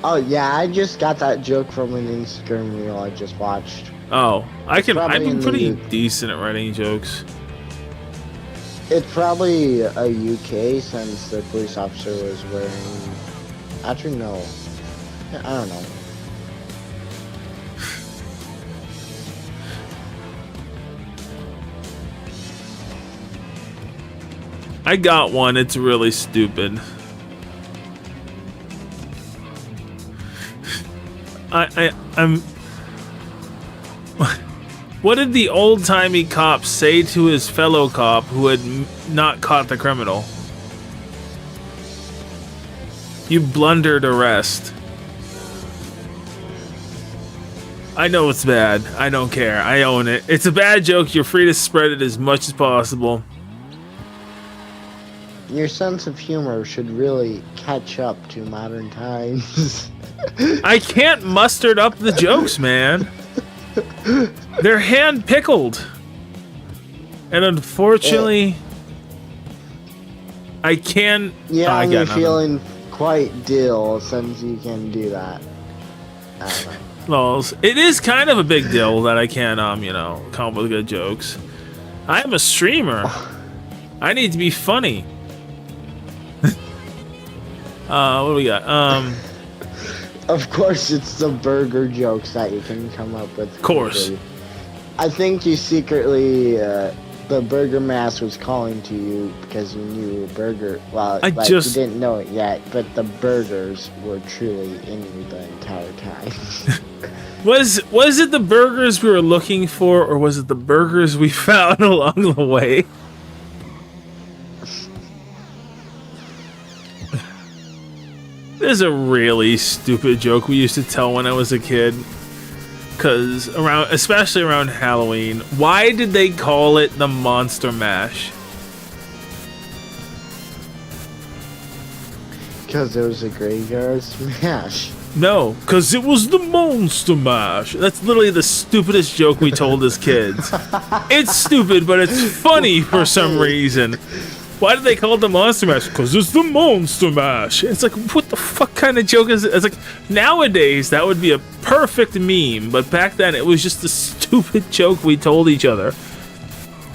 Oh yeah, I just got that joke from an Instagram reel I just watched. Oh, I'm pretty UK. decent at writing jokes. It's probably a UK since the police officer was wearing. Actually, no. I don't know. I got one. It's really stupid. I'm. What did the old-timey cop say to his fellow cop who had not caught the criminal? You blundered arrest. I know it's bad. I don't care. I own it. It's a bad joke. You're free to spread it as much as possible. Your sense of humor should really catch up to modern times. I can't muster up the jokes, man. They're hand-pickled. And unfortunately, I can... Yeah, I you're got nothing. feeling quite dill since you can do that. I don't know. Lols. It is kind of a big deal that I can, come up with good jokes. I am a streamer. I need to be funny. What do we got? Of course, it's the burger jokes that you can come up with. Of course. Quickly. I think you secretly, the burger mask was calling to you because you knew burger. Well, you didn't know it yet, but the burgers were truly in you the entire time. Was it the burgers we were looking for, or was it the burgers we found along the way? There's a really stupid joke we used to tell when I was a kid. Especially around Halloween. Why did they call it the Monster Mash? Because it was a graveyard smash. No, because it was the Monster Mash. That's literally the stupidest joke we told as kids. It's stupid, but it's funny for some reason. Why did they call it the Monster Mash? Because it's the Monster Mash. It's like, what the fuck kind of joke is it? It's like, nowadays, that would be a perfect meme. But back then, it was just a stupid joke we told each other.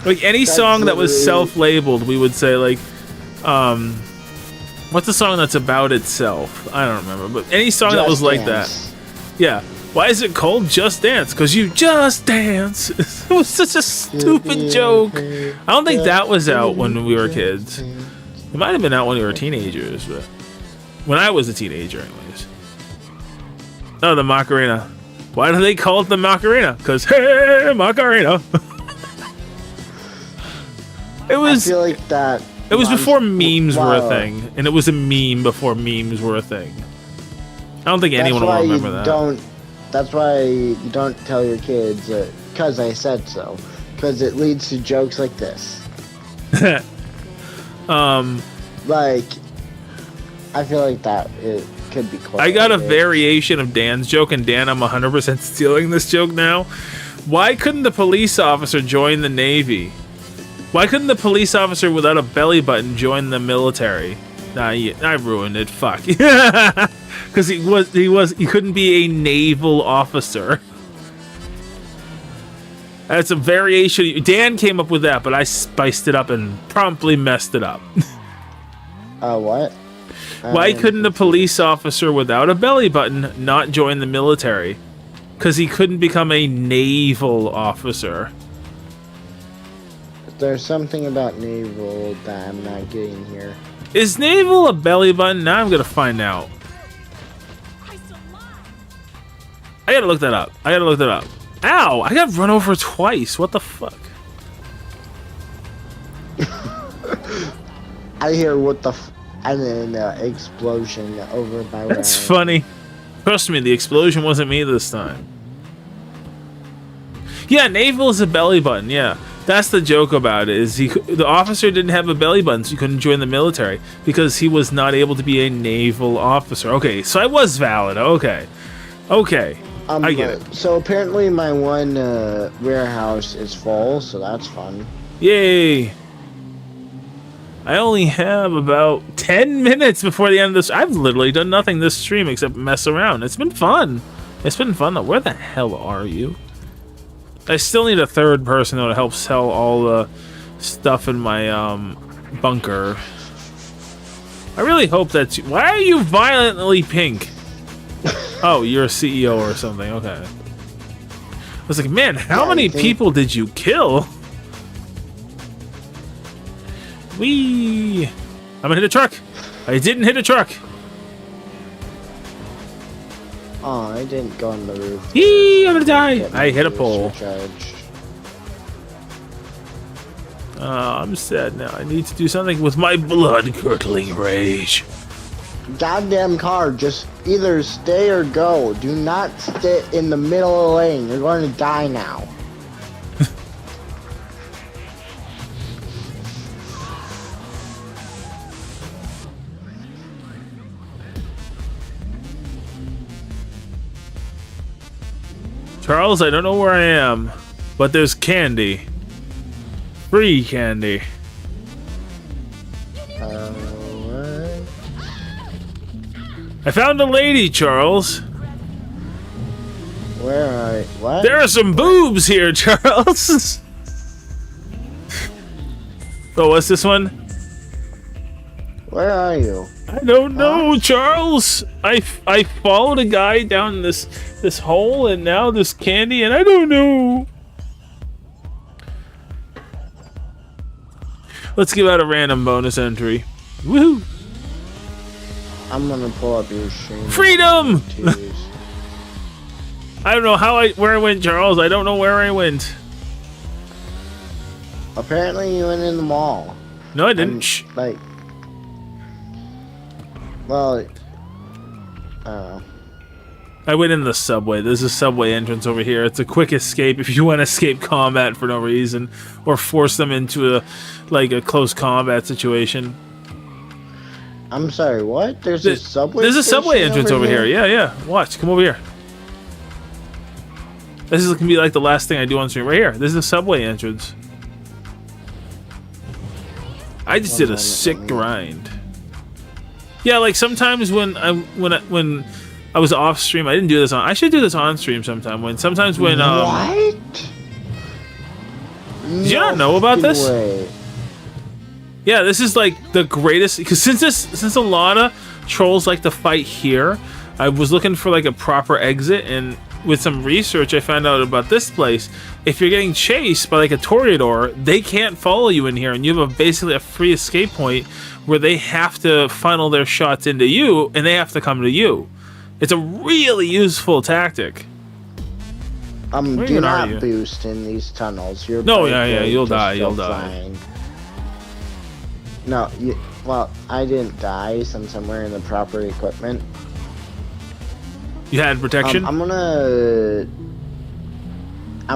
Like, any song that was self-labeled, we would say, like, what's the song that's about itself? I don't remember. But any song that was like that. Yeah. Why is it called Just Dance? Because you just dance. It was such a stupid joke. I don't think that was out when we were kids. It might have been out when we were teenagers, but when I was a teenager, anyways. Oh, the Macarena. Why do they call it the Macarena? Because, hey, Macarena. It was. I feel like that. It was before memes were a thing, and it was a meme before memes were a thing. I don't think anyone will remember that. That's why you don't tell your kids, because I said so. Because it leads to jokes like this. Like, I feel like that it could be quite. I got a variation of Dan's joke, and Dan, I'm 100% stealing this joke now. Why couldn't the police officer join the Navy? Why couldn't the police officer without a belly button join the military? Nah, I ruined it. Fuck. Because he couldn't be a naval officer. That's a variation. Dan came up with that, but I spiced it up and promptly messed it up. What? Why couldn't a police officer without a belly button not join the military? Because he couldn't become a naval officer. There's something about naval that I'm not getting here. Is naval a belly button? Now I'm gonna find out. I gotta look that up. Ow! I got run over twice. What the fuck? I hear what the and then explosion over by where That's funny. Trust me, the explosion wasn't me this time. Yeah, naval is a belly button. Yeah, that's the joke about it. Is the officer didn't have a belly button, so he couldn't join the military because he was not able to be a naval officer. Okay, so I was valid. Okay. I get it. So apparently my one warehouse is full, so that's fun. Yay! I only have about 10 minutes before the end of this. I've literally done nothing this stream except mess around. It's been fun. Though. Where the hell are you? I still need a third person though to help sell all the stuff in my bunker. I really hope that's you. Why are you violently pink? Oh, you're a CEO or something. Okay. I was like, man, how many people did you kill? Whee! I'm gonna hit a truck. I didn't hit a truck. Oh, I didn't go on the roof. Yee! I'm gonna die. I hit a pole. I'm sad now. I need to do something with my blood-curdling rage. Goddamn car, just either stay or go. Do not sit in the middle of the lane. You're going to die now. Charles, I don't know where I am, but there's candy. Free candy. What? I found a lady, Charles. Where are you? What? There are some boobs here, Charles. Oh, what's this one? Where are you? I don't know, Charles. I followed a guy down this hole, and now there's candy, and I don't know. Let's give out a random bonus entry. Woohoo! I'm gonna pull up your stream. Freedom! I don't know where I went, Charles. I don't know where I went. Apparently you went in the mall. No, I didn't. Shh. Like, well, I went in the subway. There's a subway entrance over here. It's a quick escape if you want to escape combat for no reason or force them into a close combat situation. I'm sorry, what? There's a subway. There's a subway entrance over here. Yeah. Watch. Come over here. This is gonna be like the last thing I do on stream. Right here. This is a subway entrance. I just did a sick grind. Yeah, like sometimes when I was off stream, I didn't do this on. I should do this on stream sometime. What? Did you not know about this? Way. Yeah, this is like the greatest because since a lot of trolls like to fight here, I was looking for like a proper exit, and with some research I found out about this place. If you're getting chased by like a toreador, they can't follow you in here, and you have basically a free escape point where they have to funnel their shots into you, and they have to come to you. It's a really useful tactic. Do not boost in these tunnels. You'll die. Flying. No, well, I didn't die since I'm wearing the proper equipment. You had protection? I'm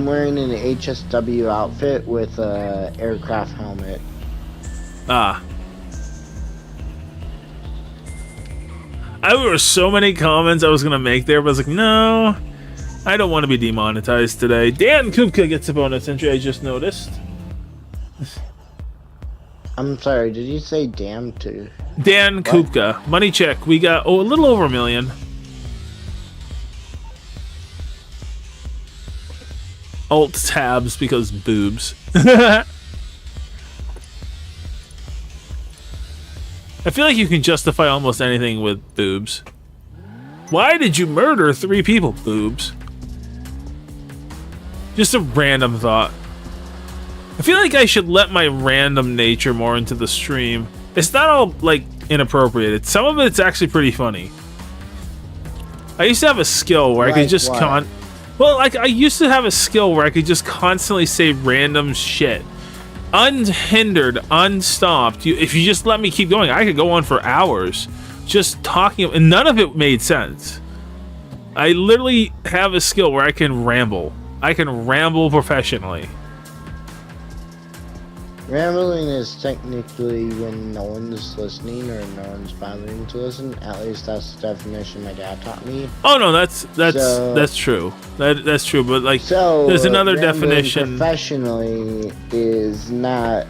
wearing an HSW outfit with a aircraft helmet. Ah. There were so many comments I was gonna make there, but I was like, no, I don't want to be demonetized today. Dan Kupka gets a bonus entry, I just noticed. I'm sorry, did you say damn too? Dan Kupka. Money check. We got a little over 1 million. alt tabs because boobs. I feel like you can justify almost anything with boobs. Why did you murder 3 people? Boobs. Just a random thought. I feel like I should let my random nature more into the stream. It's not all, like, inappropriate. Some of it's actually pretty funny. I used to have a skill where I could just Well, like, I used to have a skill where I could just constantly say random shit. Unhindered, unstopped. If you just let me keep going, I could go on for hours just talking, and none of it made sense. I literally have a skill where I can ramble. I can ramble professionally. Rambling is technically when no one's listening or no one's bothering to listen. At least that's the definition my dad taught me. Oh no, that's true. That's true. But like, there's another definition. Professionally is not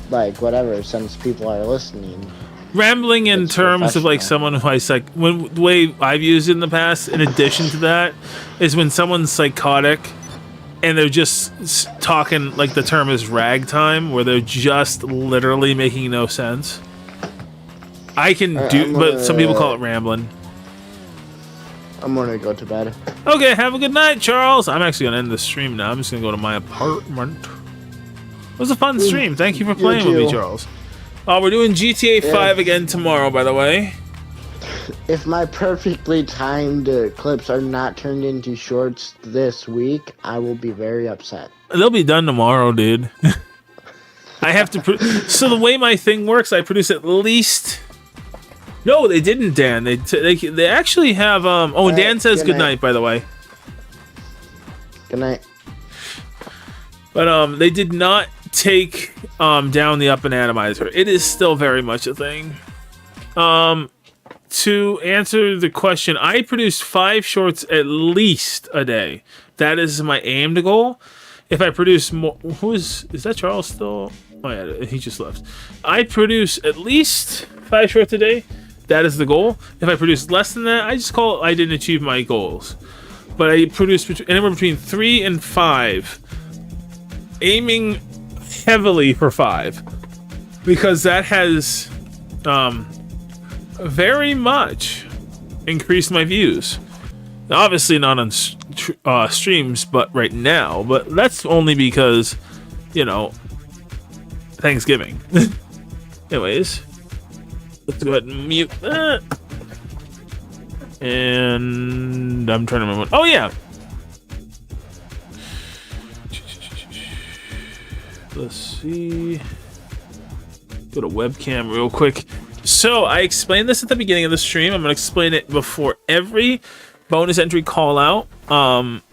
like whatever, since people are listening. Rambling in terms of like someone who is like, when the way I've used it in the past, in addition to that, is when someone's psychotic. And they're just talking, like the term is ragtime, where they're just literally making no sense. I can but some people call it rambling. I'm gonna go to bed. Okay, have a good night, Charles. I'm actually gonna end the stream now. I'm just gonna go to my apartment. It was a fun stream. Thank you for playing with me, Charles. We're doing GTA 5 again tomorrow, by the way. If my perfectly timed clips are not turned into shorts this week, I will be very upset. They'll be done tomorrow, dude. I have to. So the way my thing works, I produce at least. No, they didn't, Dan. They actually have. Oh, Dan says good night, by the way. Good night. But they did not take down the up and atomizer. It is still very much a thing. To answer the question, I produce 5 shorts at least a day. That is my aimed goal. If I produce more, is that Charles still? Oh yeah, he just left. I produce at least 5 shorts a day. That is the goal. If I produce less than that, I just call it I didn't achieve my goals. But I produce anywhere between 3 and 5, aiming heavily for 5, because that has very much increased my views. Obviously not on streams, but right now. But that's only because, you know, Thanksgiving. Anyways, let's go ahead and mute that. And I'm trying to remember. Oh yeah. Let's see. Go to webcam real quick. So I explained this at the beginning of the stream. I'm going to explain it before every bonus entry call out,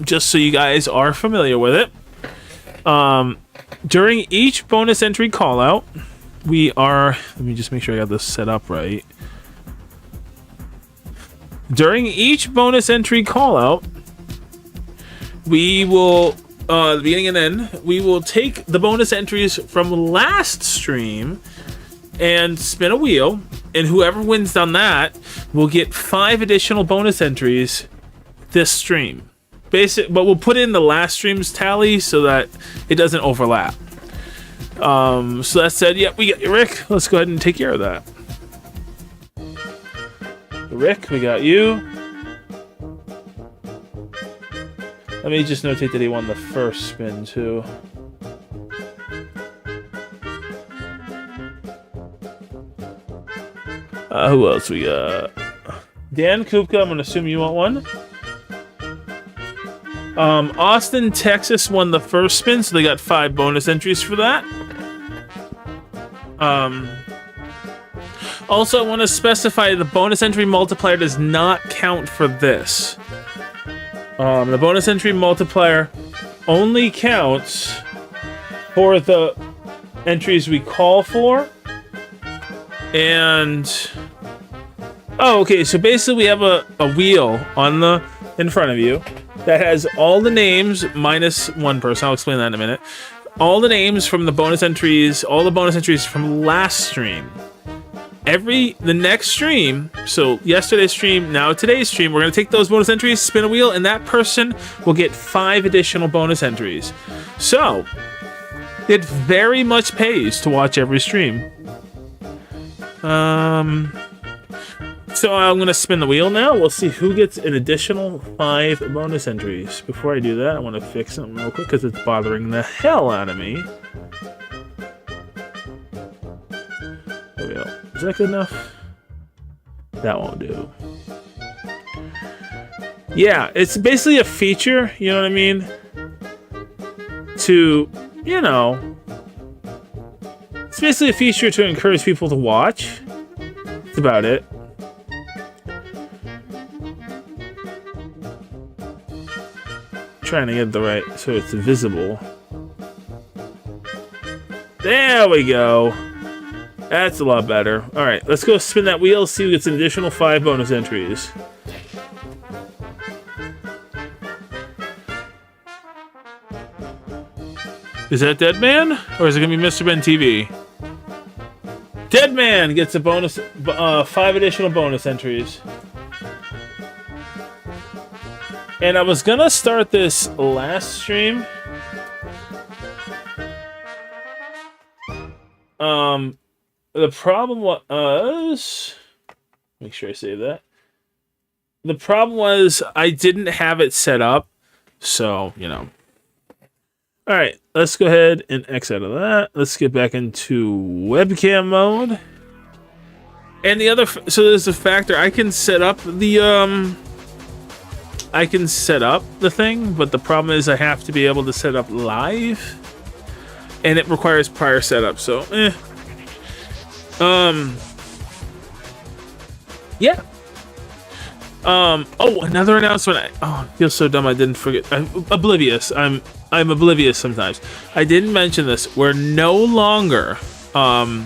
just so you guys are familiar with it. During each bonus entry call out, let me just make sure I got this set up right. During each bonus entry call out, we will, the beginning and end, we will take the bonus entries from last stream and spin a wheel, and whoever wins on that will get 5 additional bonus entries this stream. But we'll put in the last stream's tally so that it doesn't overlap. So that said, yeah, we got you, Rick. Let's go ahead and take care of that. Rick, we got you. Let me just notate that he won the first spin too. Who else we got? Dan Kupka, I'm gonna assume you want one. Austin, Texas won the first spin, so they got 5 bonus entries for that. Also, I want to specify the bonus entry multiplier does not count for this. The bonus entry multiplier only counts for the entries we call for. And okay, so basically we have a wheel on in front of you that has all the names minus one person. I'll explain that in a minute. All the names from the bonus entries, all the bonus entries from last stream. the next stream, so yesterday's stream, now today's stream, we're going to take those bonus entries, spin a wheel, and that person will get 5 additional bonus entries. So, it very much pays to watch every stream. So I'm going to spin the wheel now. We'll see who gets an additional 5 bonus entries. Before I do that, I want to fix something real quick because it's bothering the hell out of me. There we go. Is that good enough? That won't do. Yeah, it's basically a feature, you know what I mean? To, you know... It's basically a feature to encourage people to watch. That's about it. Trying to get the right so it's visible. There we go. That's a lot better. Alright, let's go spin that wheel, see who gets an additional 5 bonus entries. Is that Dead Man? Or is it going to be Mr. Ben TV? Dead Man gets a bonus, 5 additional bonus entries. And I was going to start this last stream. The problem was... Make sure I save that. The problem was I didn't have it set up. So, you know. Alright, let's go ahead and X out of that. Let's get back into webcam mode. And the other... So there's a factor. I can set up the... I can set up the thing, but the problem is I have to be able to set up live. And it requires prior setup, so, yeah. Oh, another announcement. I feel so dumb I didn't forget. I'm oblivious. I'm oblivious sometimes. I didn't mention this. We're no longer, oh,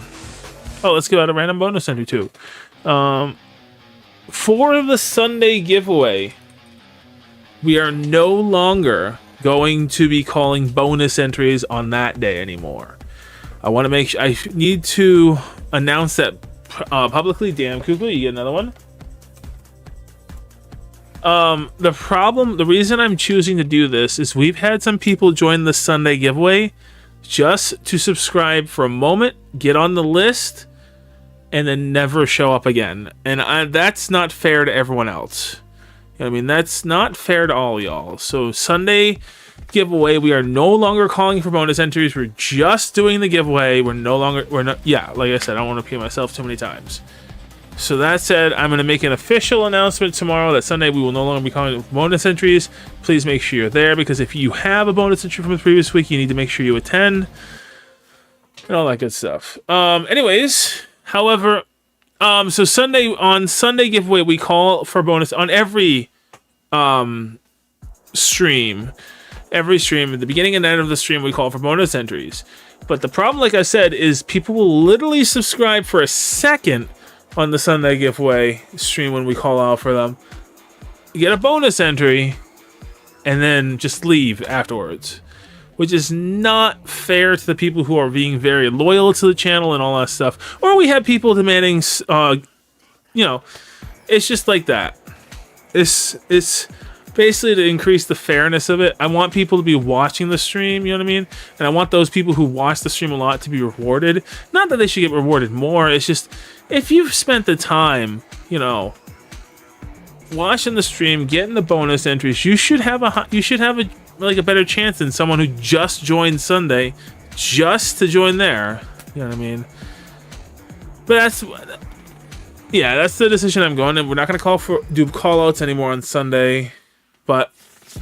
let's give out a random bonus entry too. For the Sunday giveaway, we are no longer going to be calling bonus entries on that day anymore. I want to make sure, I need to announce that publicly. Damn, Kuku, you get another one. The reason I'm choosing to do this is we've had some people join the Sunday giveaway just to subscribe for a moment, get on the list, and then never show up again. And that's not fair to everyone else. You know what I mean? That's not fair to all y'all. So Sunday giveaway, we are no longer calling for bonus entries. We're just doing the giveaway. Yeah, like I said, I don't want to repeat myself too many times. So that said, I'm going to make an official announcement tomorrow that Sunday we will no longer be calling for bonus entries. Please make sure you're there, because if you have a bonus entry from the previous week, you need to make sure you attend and all that good stuff. Anyways, however, so Sunday giveaway, we call for bonus on every stream. Every stream, at the beginning and end of the stream, we call for bonus entries. But the problem, like I said, is people will literally subscribe for a second on the Sunday giveaway stream when we call out for them, get a bonus entry, and then just leave afterwards, which is not fair to the people who are being very loyal to the channel and all that stuff. Or we have people demanding, you know, it's just like that. It's basically to increase the fairness of it. I want people to be watching the stream, you know what I mean? And I want those people who watch the stream a lot to be rewarded. Not that they should get rewarded more, it's just, if you've spent the time, you know, watching the stream, getting the bonus entries, you should have a better chance than someone who just joined Sunday just to join there. You know what I mean? But that's the decision I'm going in. We're not going to do call outs anymore on Sunday, but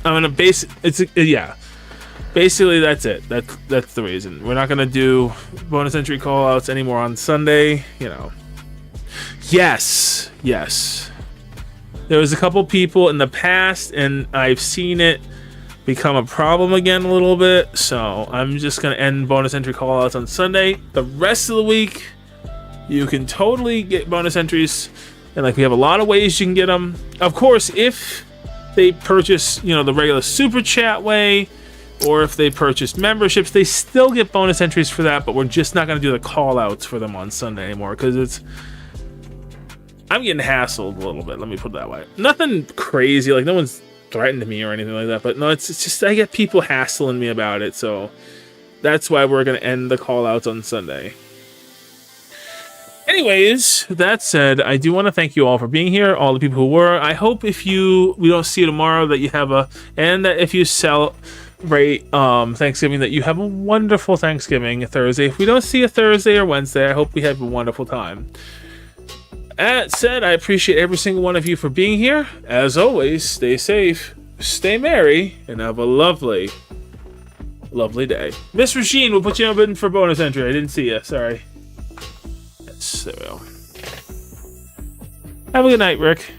I'm going to basically that's it. That's the reason. We're not going to do bonus entry call outs anymore on Sunday, you know. Yes. There was a couple people in the past, and I've seen it become a problem again a little bit, so I'm just going to end bonus entry call outs on Sunday. The rest of the week, you can totally get bonus entries, and like we have a lot of ways you can get them. Of course, if they purchase, you know, the regular super chat way, or if they purchase memberships, they still get bonus entries for that, but we're just not going to do the call outs for them on Sunday anymore, because I'm getting hassled a little bit. Let me put it that way. Nothing crazy. Like, no one's threatened me or anything like that. But no, it's just I get people hassling me about it. So that's why we're going to end the call-outs on Sunday. Anyways, that said, I do want to thank you all for being here, all the people who were. I hope we don't see you tomorrow, that you have and that if you celebrate Thanksgiving, that you have a wonderful Thanksgiving Thursday. If we don't see you Thursday or Wednesday, I hope we have a wonderful time. That said, I appreciate every single one of you for being here. As always, stay safe, stay merry, and have a lovely, lovely day. Miss Regine, we'll put you in for bonus entry. I didn't see you. Sorry. There we go. Have a good night, Rick.